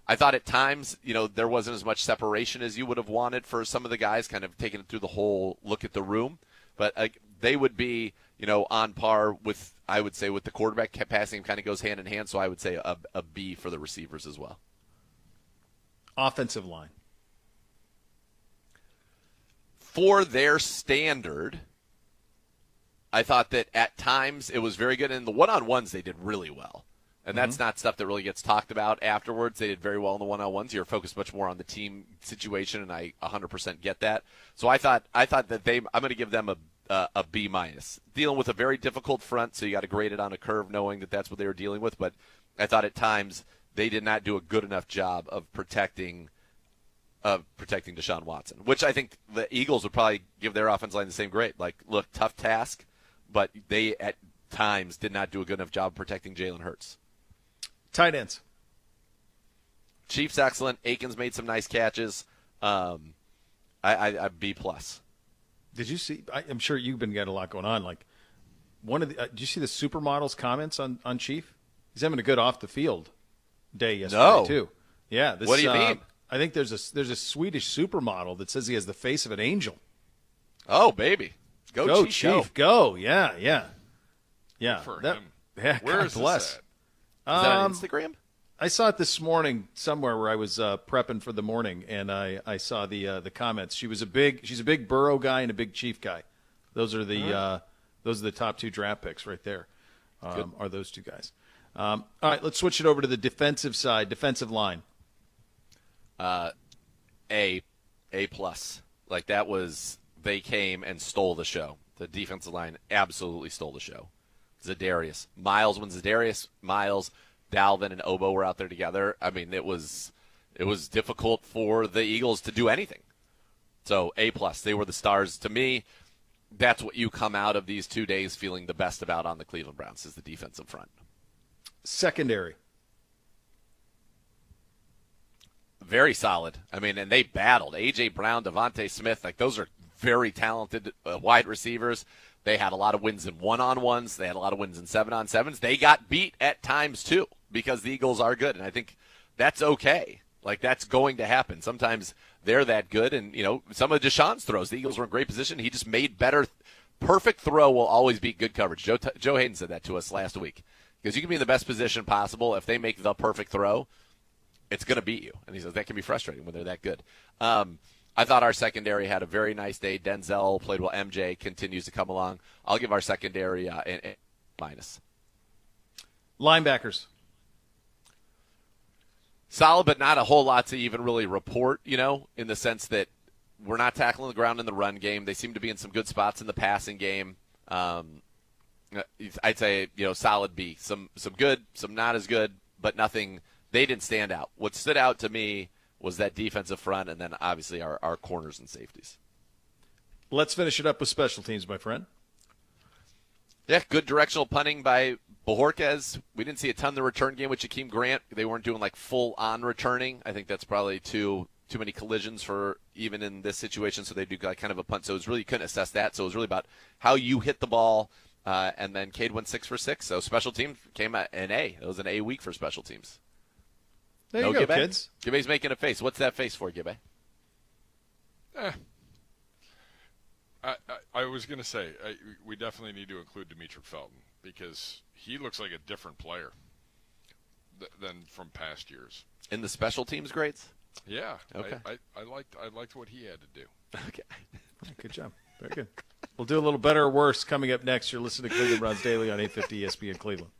I thought at times, there wasn't as much separation as you would have wanted for some of the guys, kind of taking it through the whole look at the room. But they would be, on par with, I would say, with the quarterback. Passing kind of goes hand in hand, so I would say a B for the receivers as well. Offensive line. For their standard, I thought that at times it was very good. And the one-on-ones, they did really well. And that's not stuff that really gets talked about afterwards. They did very well in the one-on-ones. You're focused much more on the team situation, and I 100% get that. So I thought that I'm going to give them a B-. Dealing with a very difficult front, so you got to grade it on a curve knowing that that's what they were dealing with. But I thought at times they did not do a good enough job of protecting Deshaun Watson, which I think the Eagles would probably give their offensive line the same grade. Like, look, tough task, but they at times did not do a good enough job protecting Jalen Hurts. Tight ends. Chiefs excellent. Akins made some nice catches. I B+. Did you see? I'm sure you've been getting a lot going on. Like did you see the supermodel's comments on Chief? He's having a good off the field day yesterday too. Yeah. What do you mean? I think there's a Swedish supermodel that says he has the face of an angel. Oh, baby. Go Chief. Go. Yeah. For him. Yeah, Where God is bless. this at? Is that on Instagram? I saw it this morning somewhere where I was prepping for the morning, and I saw the comments. She's a big Burrow guy and a big Chief guy. Those are the top two draft picks right there. Are those two guys? All right, let's switch it over to the defensive side, defensive line. A+. Like that was, they came and stole the show. The defensive line absolutely stole the show. Zadarius, Myles, Myles, Dalvin, and Obo were out there together. I mean, it was difficult for the Eagles to do anything. So A+, they were the stars. To me, that's what you come out of these 2 days feeling the best about on the Cleveland Browns is the defensive front. Secondary. Very solid. I mean, and they battled. A.J. Brown, Devontae Smith, like those are very talented wide receivers. They had a lot of wins in one-on-ones. They had a lot of wins in 7-on-7s. They got beat at times, too, because the Eagles are good. And I think that's okay. Like, that's going to happen. Sometimes they're that good. And, some of Deshaun's throws, the Eagles were in great position. He just made better. Perfect throw will always beat good coverage. Joe Hayden said that to us last week. Because you can be in the best position possible. If they make the perfect throw, it's going to beat you. And he says that can be frustrating when they're that good. I thought our secondary had a very nice day. Denzel played well. MJ continues to come along. I'll give our secondary an A-. Linebackers. Solid, but not a whole lot to even really report, in the sense that we're not tackling the ground in the run game. They seem to be in some good spots in the passing game. I'd say, solid B. Some good, some not as good, but nothing. They didn't stand out. What stood out to me was that defensive front, and then obviously our corners and safeties. Let's finish it up with special teams, my friend. Yeah, good directional punting by Bojorquez. We didn't see a ton in the return game with Jakeem Grant. They weren't doing full-on returning. I think that's probably too many collisions for even in this situation, so they do kind of a punt. So it was really, couldn't assess that. So it was really about how you hit the ball, and then Cade went 6 for 6. So special teams came at an A. It was an A week for special teams. There no you go, Gibbe? kids. Gibbe's making a face. What's that face for, Gibbe? I was going to say, we definitely need to include Demetric Felton because he looks like a different player than from past years. In the special teams grades? Yeah. Okay. I liked what he had to do. Okay. Good job. Very good. We'll do a little better or worse coming up next. You're listening to Cleveland Browns Daily on 850 ESPN Cleveland.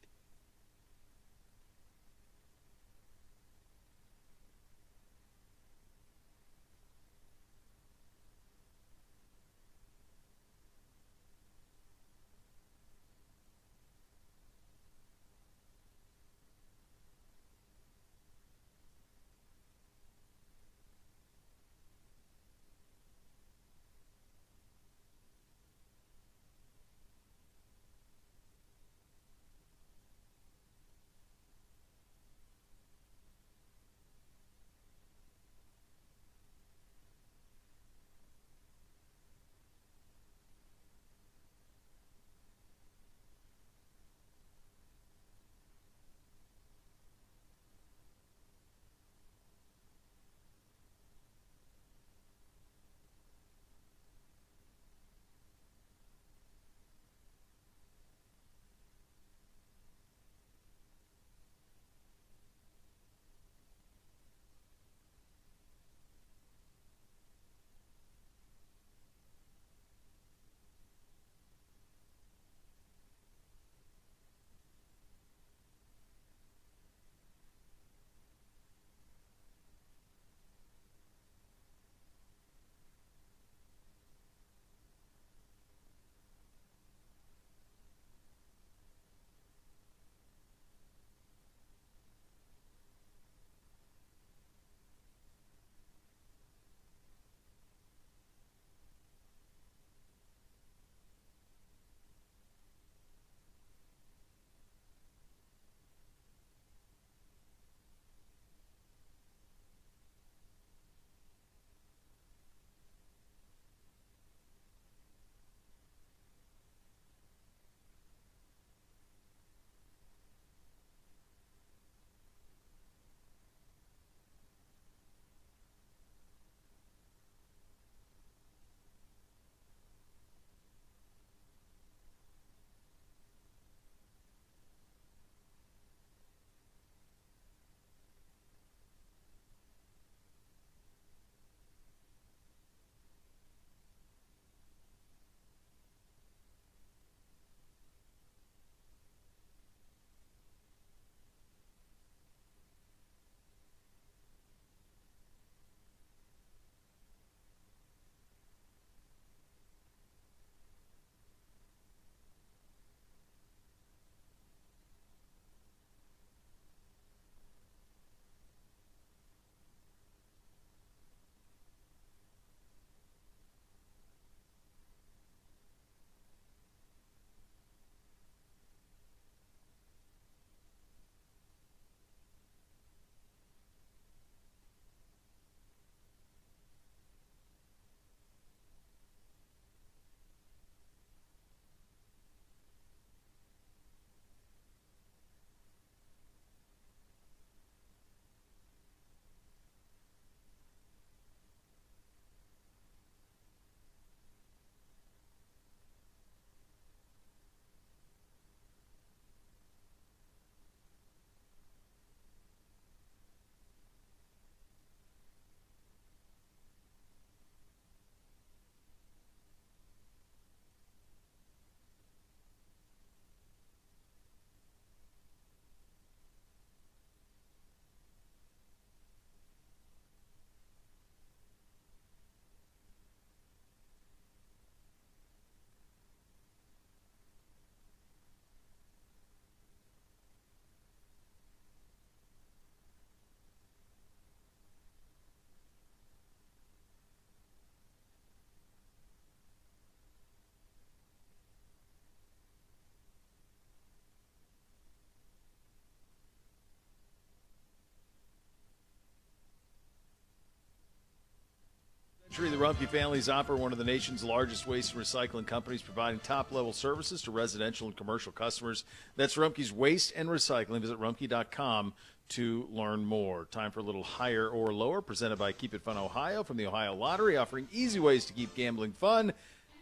The Rumpke families operate one of the nation's largest waste and recycling companies, providing top-level services to residential and commercial customers. That's Rumpke's Waste and Recycling. Visit rumpke.com to learn more. Time for a little higher or lower, presented by Keep It Fun Ohio from the Ohio Lottery, offering easy ways to keep gambling fun.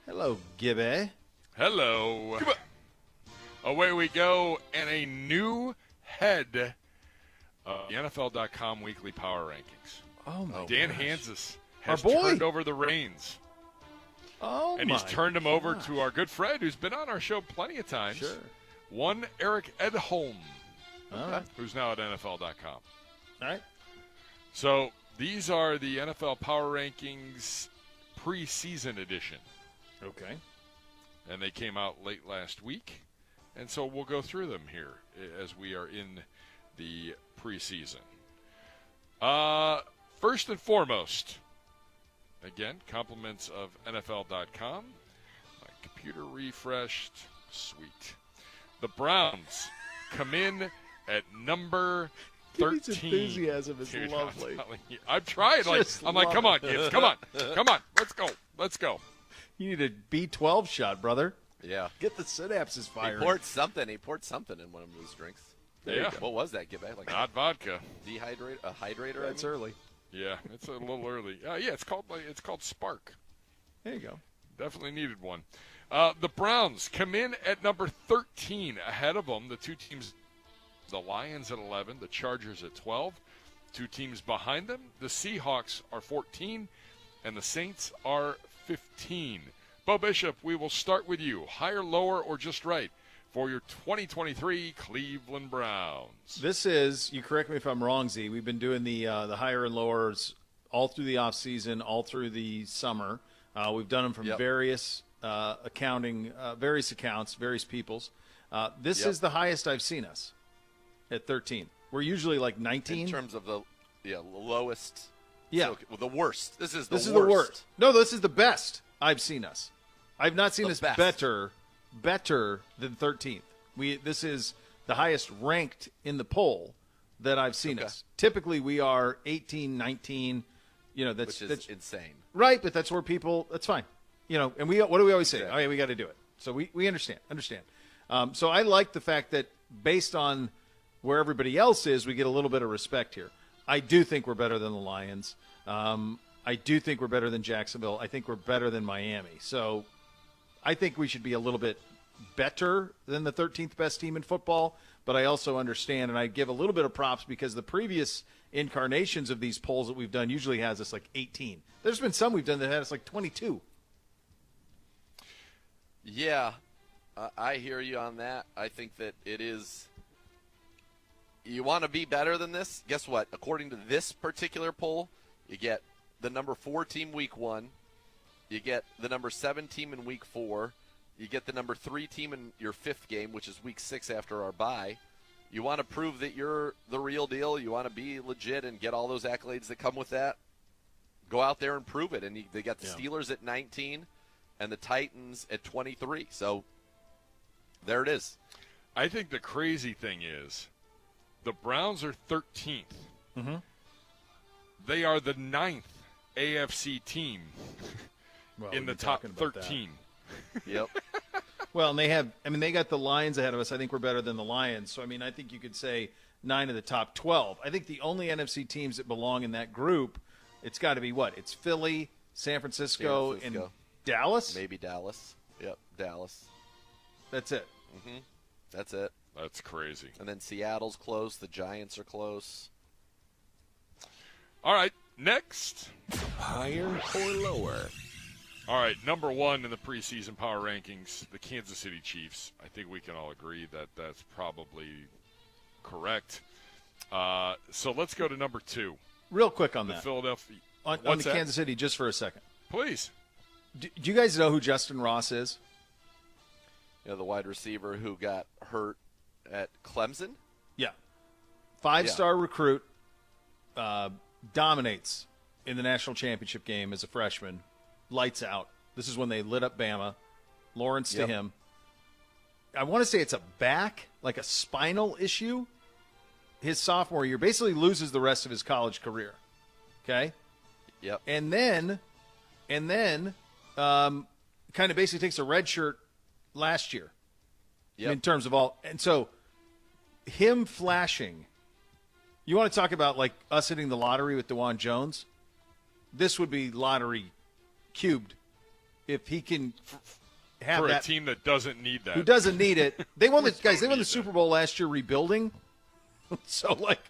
Hello, Gibby. Hello. Away we go, and a new head of the NFL.com weekly power rankings. Oh, my Dan gosh. Hansis has Our boy. turned over the reins. Oh, and he's turned them over to our good friend who's been on our show plenty of times. Sure. One Eric Edholm, All right. who's now at NFL.com. All right. So these are the NFL Power Rankings preseason edition. Okay. And they came out late last week. And so we'll go through them here as we are in the preseason. First and foremost, again, compliments of NFL.com. My computer refreshed. Sweet. The Browns come in at number 13. His enthusiasm is Dude, lovely. I'm trying. I'm like, come on, kids. Come on. Let's go. Let's go. You need a B12 shot, brother. Yeah. Get the synapses firing. He poured something in one of his drinks. Yeah. What was that? Get back. Like Not vodka. a hydrator. That's early. Yeah, it's a little early. Yeah, it's called Spark. There you go. Definitely needed one. The Browns come in at number 13. Ahead of them, the two teams, the Lions at 11, the Chargers at 12. Two teams behind them, the Seahawks are 14, and the Saints are 15. Bo Bishop, we will start with you. Higher, lower, or just right for your 2023 Cleveland Browns. This is, you correct me if I'm wrong, Z, we've been doing the higher and lowers all through the offseason, all through the summer. We've done them from various various accounts, various peoples. This is the highest I've seen us at 13. We're usually like 19. In terms of the lowest. Yeah. So, the worst. This is the worst. No, this is the best I've seen us. I've not seen us best. better than 13th. This is the highest ranked in the poll that I've seen us. Typically, we are 18, 19. That's insane, right? But that's where people. That's fine. And what do we always say? Exactly. Oh yeah, we got to do it. So we understand. So I like the fact that based on where everybody else is, we get a little bit of respect here. I do think we're better than the Lions. I do think we're better than Jacksonville. I think we're better than Miami. So I think we should be a little bit better than the 13th best team in football. But I also understand, and I give a little bit of props because the previous incarnations of these polls that we've done usually has us like 18. There's been some we've done that had us like 22. Yeah, I hear you on that. I think that it is. You want to be better than this? Guess what? According to this particular poll, you get the number 4 team week 1. You get the number 7 team in week 4. You get the number 3 team in your 5th game, which is week 6 after our bye. You want to prove that you're the real deal. You want to be legit and get all those accolades that come with that. Go out there and prove it. And they got the Steelers at 19 and the Titans at 23. So there it is. I think the crazy thing is the Browns are 13th. Mm-hmm. They are the 9th AFC team in the top 13. Yep. Well, and they got the Lions ahead of us. I think we're better than the Lions. So, I think you could say 9 of the top 12. I think the only NFC teams that belong in that group, it's got to be what? It's Philly, San Francisco, and Dallas? Maybe Dallas. Yep, Dallas. That's it. Mm-hmm. That's it. That's crazy. And then Seattle's close. The Giants are close. All right, next. Higher or lower? All right, number 1 in the preseason power rankings, the Kansas City Chiefs. I think we can all agree that that's probably correct. So let's go to number 2. Real quick on the that. Philadelphia. On the Kansas City, just for a second. Please. Do you guys know who Justin Ross is? The wide receiver who got hurt at Clemson? Yeah. 5-star recruit, dominates in the national championship game as a freshman. Lights out. This is when they lit up Bama. Lawrence to him. I want to say it's a back, like a spinal issue. His sophomore year basically loses the rest of his college career. Okay? Yep. And then kind of basically takes a red shirt last year. Yep. In terms of all. And so him flashing You want to talk about like us hitting the lottery with DeJuan Jones? This would be lottery cubed if he can have for that a team that doesn't need that. who doesn't need it. They won the Don't They won need the Super Bowl last year rebuilding. So like,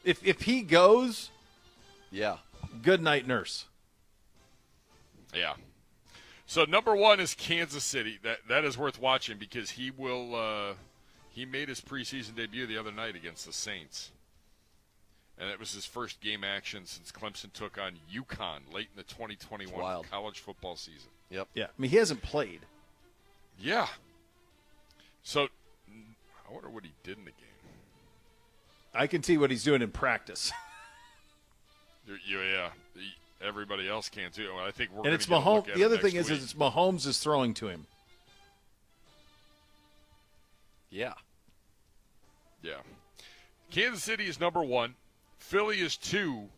if he goes, Yeah. good night, nurse. Yeah. So number 1 is Kansas City. That is worth watching because he will. He made his preseason debut the other night against the Saints, and it was his first game action since Clemson took on UConn late in the 2021 college football season. Yep. Yeah, I mean he hasn't played. Yeah. So I wonder what he did in the game. I can see what he's doing in practice. Yeah. Everybody else can too. I think we're. And it's Mahomes. The other thing is it's Mahomes is throwing to him. Yeah. Yeah. Kansas City is number 1. Philly is 2.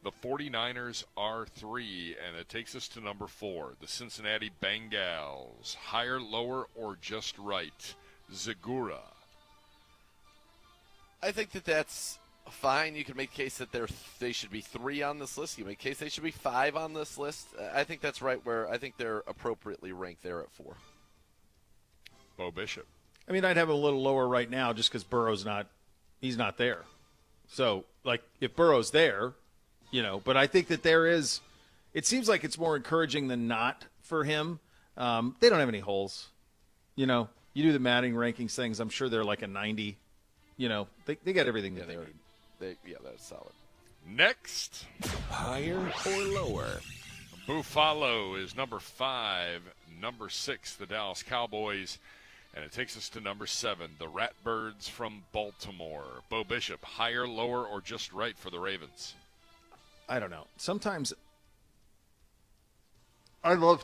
The 49ers are 3. And it takes us to number 4. The Cincinnati Bengals. Higher, lower, or just right? Zagura. I think that's fine. You can make a case that they should be 3 on this list. You can make a case they should be 5 on this list. I think that's right where I think they're appropriately ranked there at 4. Bo Bishop. I mean, I'd have him a little lower right now just because Burrow's he's not there. So, like, if Burrow's there, but I think that it seems like it's more encouraging than not for him. They don't have any holes. You do the Madden rankings things, I'm sure they're like a 90. They got everything that they need. That's solid. Next. Higher or lower? Buffalo is number 5. Number 6, the Dallas Cowboys. And it takes us to number 7, the Ratbirds from Baltimore. Bo Bishop, higher, lower, or just right for the Ravens? I don't know. Sometimes I love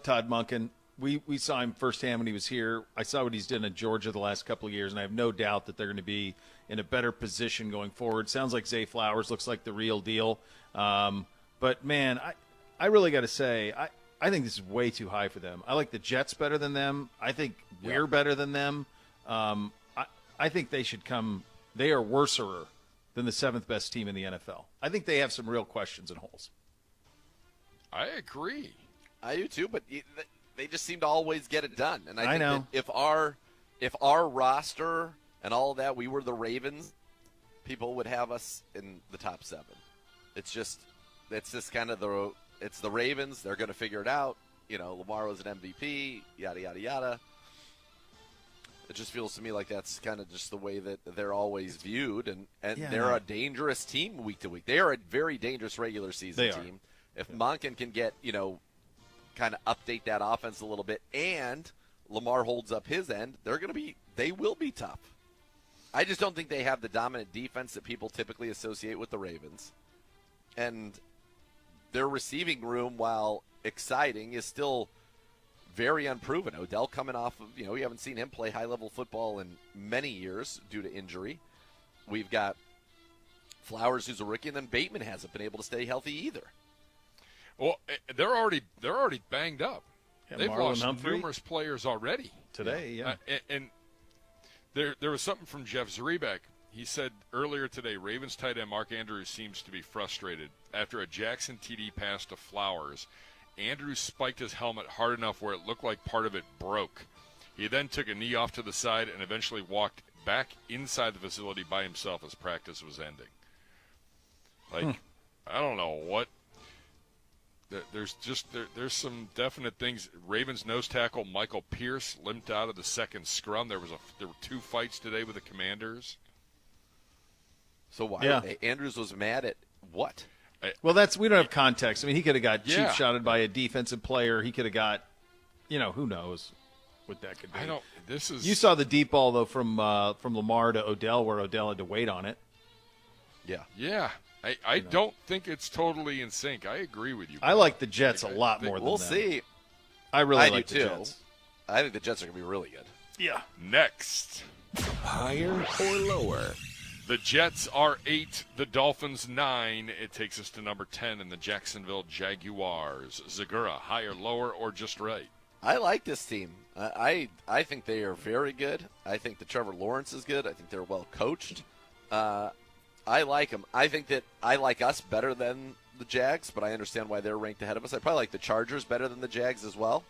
Todd Monken. We saw him firsthand when he was here. I saw what he's done in Georgia the last couple of years, and I have no doubt that they're going to be in a better position going forward. Sounds like Zay Flowers looks like the real deal. But, man, I really got to say, I think this is way too high for them. I like the Jets better than them. I think we're better than them. I think they should come – they are worser than the 7th best team in the NFL. I think they have some real questions and holes. I agree. I do too, but they just seem to always get it done. And I think know. that if our roster and all of that, we were the Ravens, people would have us in the top 7. It's just kind of it's the Ravens. They're going to figure it out. Lamar was an MVP, yada, yada, yada. It just feels to me like that's kind of just the way that they're always viewed, and they're a dangerous team week to week. They are a very dangerous regular season team. If Monken can get, kind of update that offense a little bit, and Lamar holds up his end, they will be tough. I just don't think they have the dominant defense that people typically associate with the Ravens. And their receiving room, while exciting, is still very unproven. Odell coming off of, we haven't seen him play high-level football in many years due to injury. We've got Flowers, who's a rookie, and then Bateman hasn't been able to stay healthy either. Well, they're already banged up. Yeah, They've Marlon lost Humphrey numerous players already today. And there was something from Jeff Zrebiec. He said earlier today, Ravens tight end Mark Andrews seems to be frustrated after a Jackson TD pass to Flowers. Andrews spiked his helmet hard enough where it looked like part of it broke. He then took a knee off to the side and eventually walked back inside the facility by himself as practice was ending. I don't know what. There's some definite things. Ravens nose tackle Michael Pierce limped out of the second scrum. There were 2 fights today with the Commanders. So why Andrews was mad at what? Well, we don't have context. I mean, he could have got cheap shotted by a defensive player. He could have got, who knows what that could be. You saw the deep ball though from Lamar to Odell, where Odell had to wait on it. Yeah. I don't think it's totally in sync. I agree with you. I like the Jets a lot more than them. We'll see. I really like do the too. Jets. I think the Jets are going to be really good. Yeah. Next. Higher or lower? The Jets are 8, the Dolphins 9. It takes us to number 10 in the Jacksonville Jaguars. Zagura, higher, lower, or just right? I like this team. I think they are very good. I think that Trevor Lawrence is good. I think they're well coached. I like them. I think that I like us better than the Jags, but I understand why they're ranked ahead of us. I probably like the Chargers better than the Jags as well,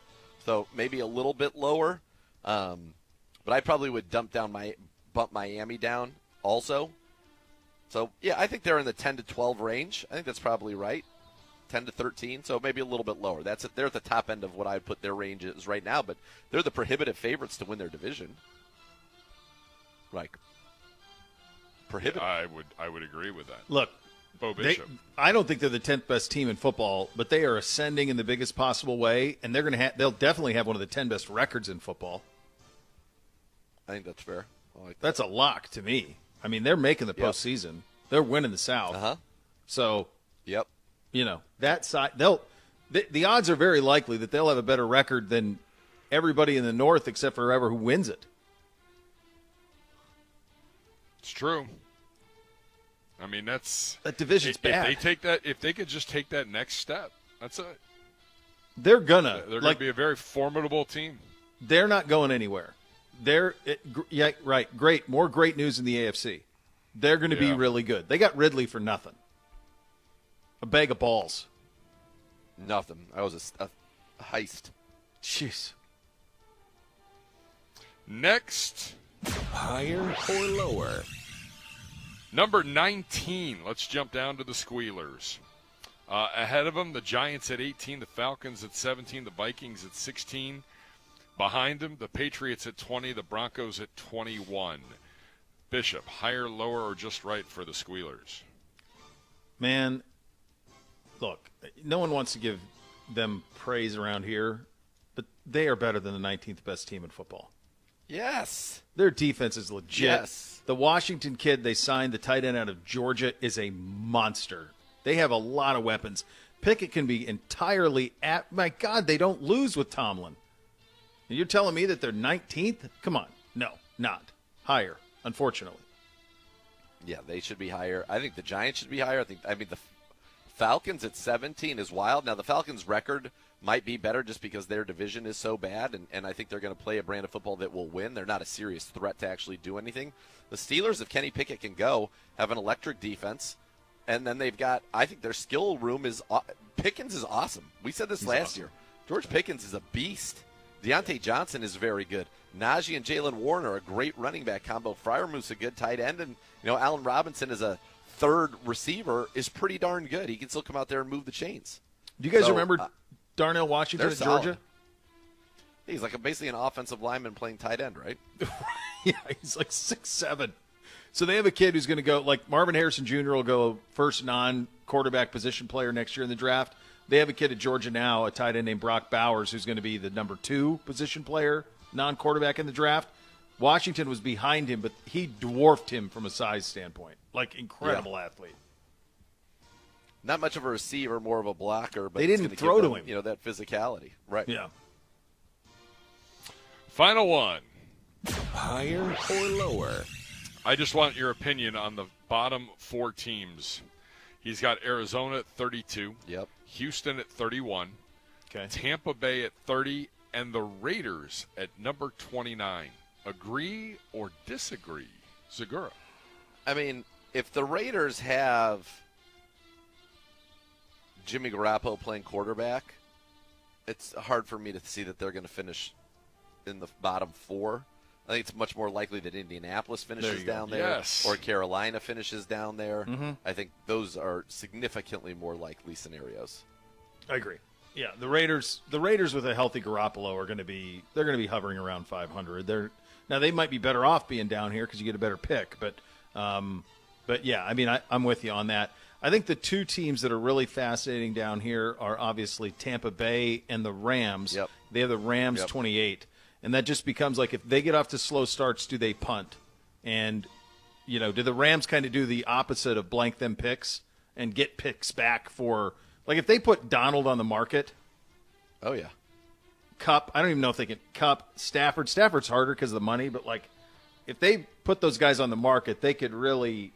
so maybe a little bit lower. But I probably would bump Miami down also. So, yeah, I think they're in the 10 to 12 range. I think that's probably right. 10 to 13, so maybe a little bit lower. They're at the top end of what I'd put their range is right now, but they're the prohibitive favorites to win their division. Like, prohibitive. I would agree with that. Look, Bo Bishop. I don't think they're the 10th best team in football, but they are ascending in the biggest possible way, and they'll definitely have one of the 10 best records in football. I think that's fair. I like that. That's a lock to me. I mean, they're making the postseason. They're winning the South. Uh-huh. So, yep. That side, the odds are very likely that they'll have a better record than everybody in the North except for whoever who wins it. It's true. I mean, that division's bad. If they could just take that next step, that's it. They're gonna be a very formidable team. They're not going anywhere. Right. Great. More great news in the AFC. They're going to be really good. They got Ridley for nothing. A bag of balls. Nothing. That was a heist. Jeez. Next. Higher or lower? Number 19. Let's jump down to the Squealers. Ahead of them, the Giants at 18, the Falcons at 17, the Vikings at 16. Behind them, the Patriots at 20, the Broncos at 21. Bishop, higher, lower, or just right for the Squealers? Man, look, no one wants to give them praise around here, but they are better than the 19th best team in football. Yes. Their defense is legit. Yes. The Washington kid they signed, the tight end out of Georgia, is a monster. They have a lot of weapons. Pickett can be entirely my God, they don't lose with Tomlin. And you're telling me that they're 19th? Come on. No, not. Higher, unfortunately. Yeah, they should be higher. I think the Giants should be higher. The Falcons at 17 is wild. Now, the Falcons' record might be better just because their division is so bad, and I think they're going to play a brand of football that will win. They're not a serious threat to actually do anything. The Steelers, if Kenny Pickett can go, have an electric defense, and then they've got, I think their skill room is, Pickens is awesome. We said this last year. George Pickens is a beast. Deontay Johnson is very good. Najee and Jalen Warren are a great running back combo. Freiermuth's a good tight end, and Allen Robinson is a third receiver is pretty darn good. He can still come out there and move the chains. Do you guys remember Darnell Washington at Georgia? He's like basically an offensive lineman playing tight end, right? Yeah, he's like 6'7". So they have a kid who's going to go, like Marvin Harrison Jr. will go first non-quarterback position player next year in the draft. They have a kid at Georgia now, a tight end named Brock Bowers, who's going to be the number 2 position player, non-quarterback in the draft. Washington was behind him, but he dwarfed him from a size standpoint. Like, incredible athlete. Not much of a receiver, more of a blocker. But they didn't throw to him. That physicality. Right. Yeah. Final one. Higher or lower? I just want your opinion on the bottom 4 teams. He's got Arizona at 32. Yep. Houston at 31. Okay. Tampa Bay at 30. And the Raiders at number 29. Agree or disagree? Zagura. I mean, if the Raiders have Jimmy Garoppolo playing quarterback, it's hard for me to see that they're going to finish in the bottom 4. I think it's much more likely that Indianapolis finishes down there, or Carolina finishes down there. Mm-hmm. I think those are significantly more likely scenarios. I agree. Yeah, the Raiders with a healthy Garoppolo are going to be hovering around 500. Now they might be better off being down here because you get a better pick, but yeah, I mean I'm with you on that. I think the 2 teams that are really fascinating down here are obviously Tampa Bay and the Rams. Yep. They have the Rams 28. And that just becomes like if they get off to slow starts, do they punt? And, do the Rams kind of do the opposite of blank them picks and get picks back for – like if they put Donald on the market. Oh, yeah. Kupp, I don't even know if they can – Kupp, Stafford. Stafford's harder because of the money, but like if they put those guys on the market, they could really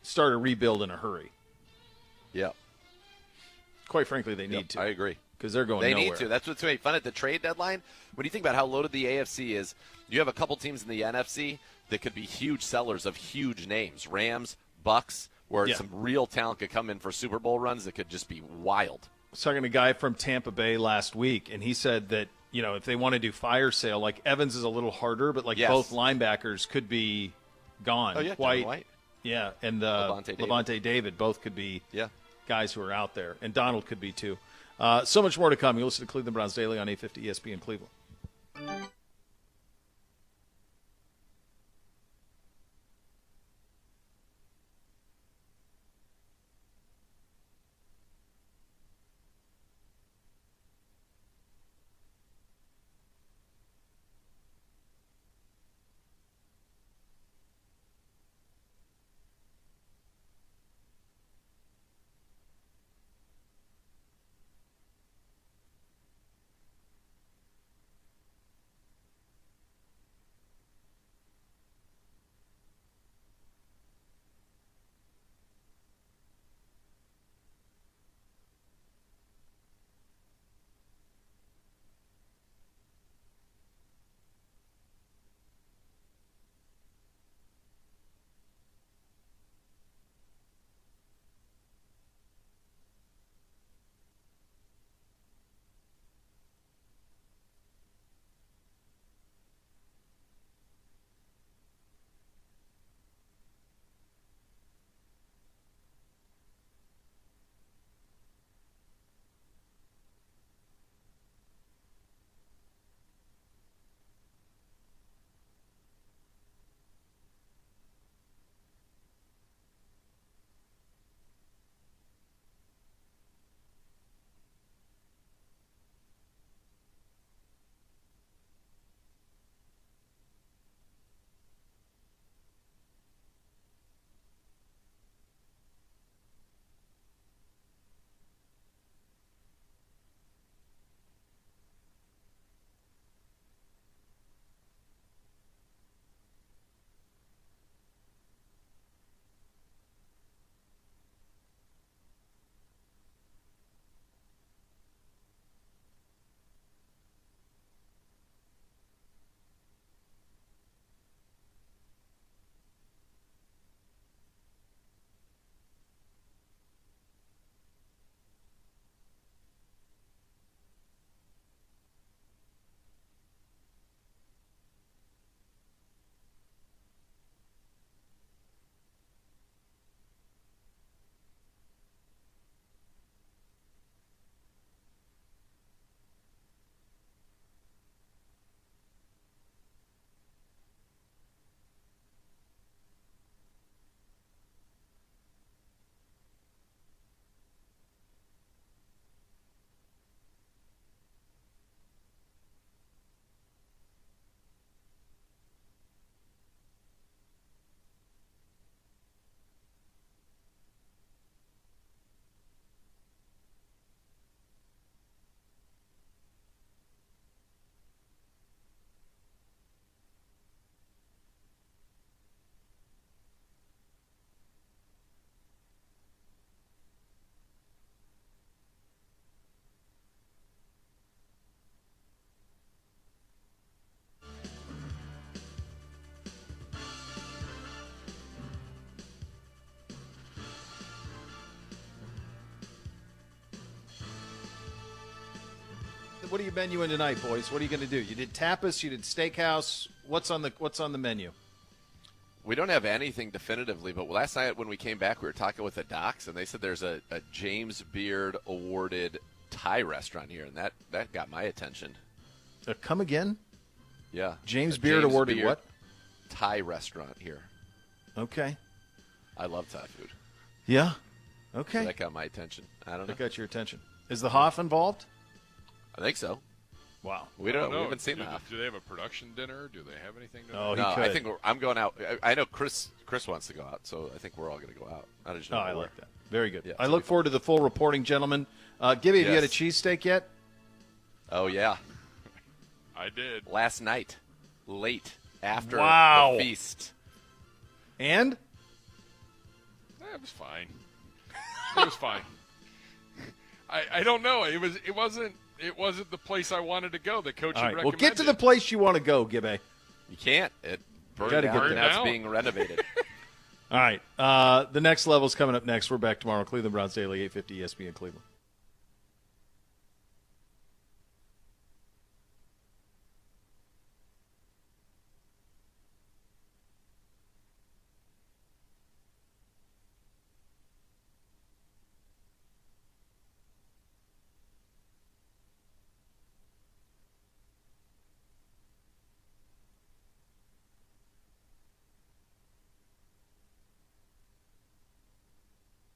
start a rebuild in a hurry. Yeah. Quite frankly, they need to. I agree. Because they're going nowhere. They need to. That's what's made fun at the trade deadline. When you think about how loaded the AFC is, you have a couple teams in the NFC that could be huge sellers of huge names. Rams, Bucks, where Yeah. some real talent could come in for Super Bowl runs that could just be wild. I was talking to a guy from Tampa Bay last week, and he said that, if they want to do fire sale, like Evans is a little harder, but Yes. both linebackers could be gone. Oh, yeah, Devin White. Yeah, and Levante David both could be guys who are out there, and Donald could be too. So much more to come. You listen to Cleveland Browns Daily on 850 ESPN Cleveland. What are you menuing tonight, boys? What are you going to do? You did tapas, you did steakhouse. What's on the menu? We don't have anything definitively, but last night when we came back, we were talking with the docs, and they said there's a James Beard awarded Thai restaurant here, and that got my attention. Come again? Yeah. James Beard awarded Beard what? Thai restaurant here. Okay. I love Thai food. Yeah. Okay. So that got my attention. I don't know. That got your attention. Is the Hoff involved? I think so. Wow. We don't know. We haven't seen the Hoff. Do they have a production dinner? Do they have anything? Oh, no, could. I think I'm going out. I know Chris wants to go out, so I think we're all going to go out. I just know I like that. Very good. Yeah, I look forward to the full reporting, gentlemen. Gibby, have you had a cheesesteak yet? Oh, yeah. I did. Last night, late, after Wow. the feast. And? It was fine. It was fine. I don't know. It wasn't the place I wanted to go. The coach All had right. Well, recommended. get to the place you want to go, Gibby. You can't. It burned Gotta down, get and there. now it's Now. being renovated. All right. The next level's coming up next. We're back tomorrow. Cleveland Browns Daily, 850 ESPN Cleveland.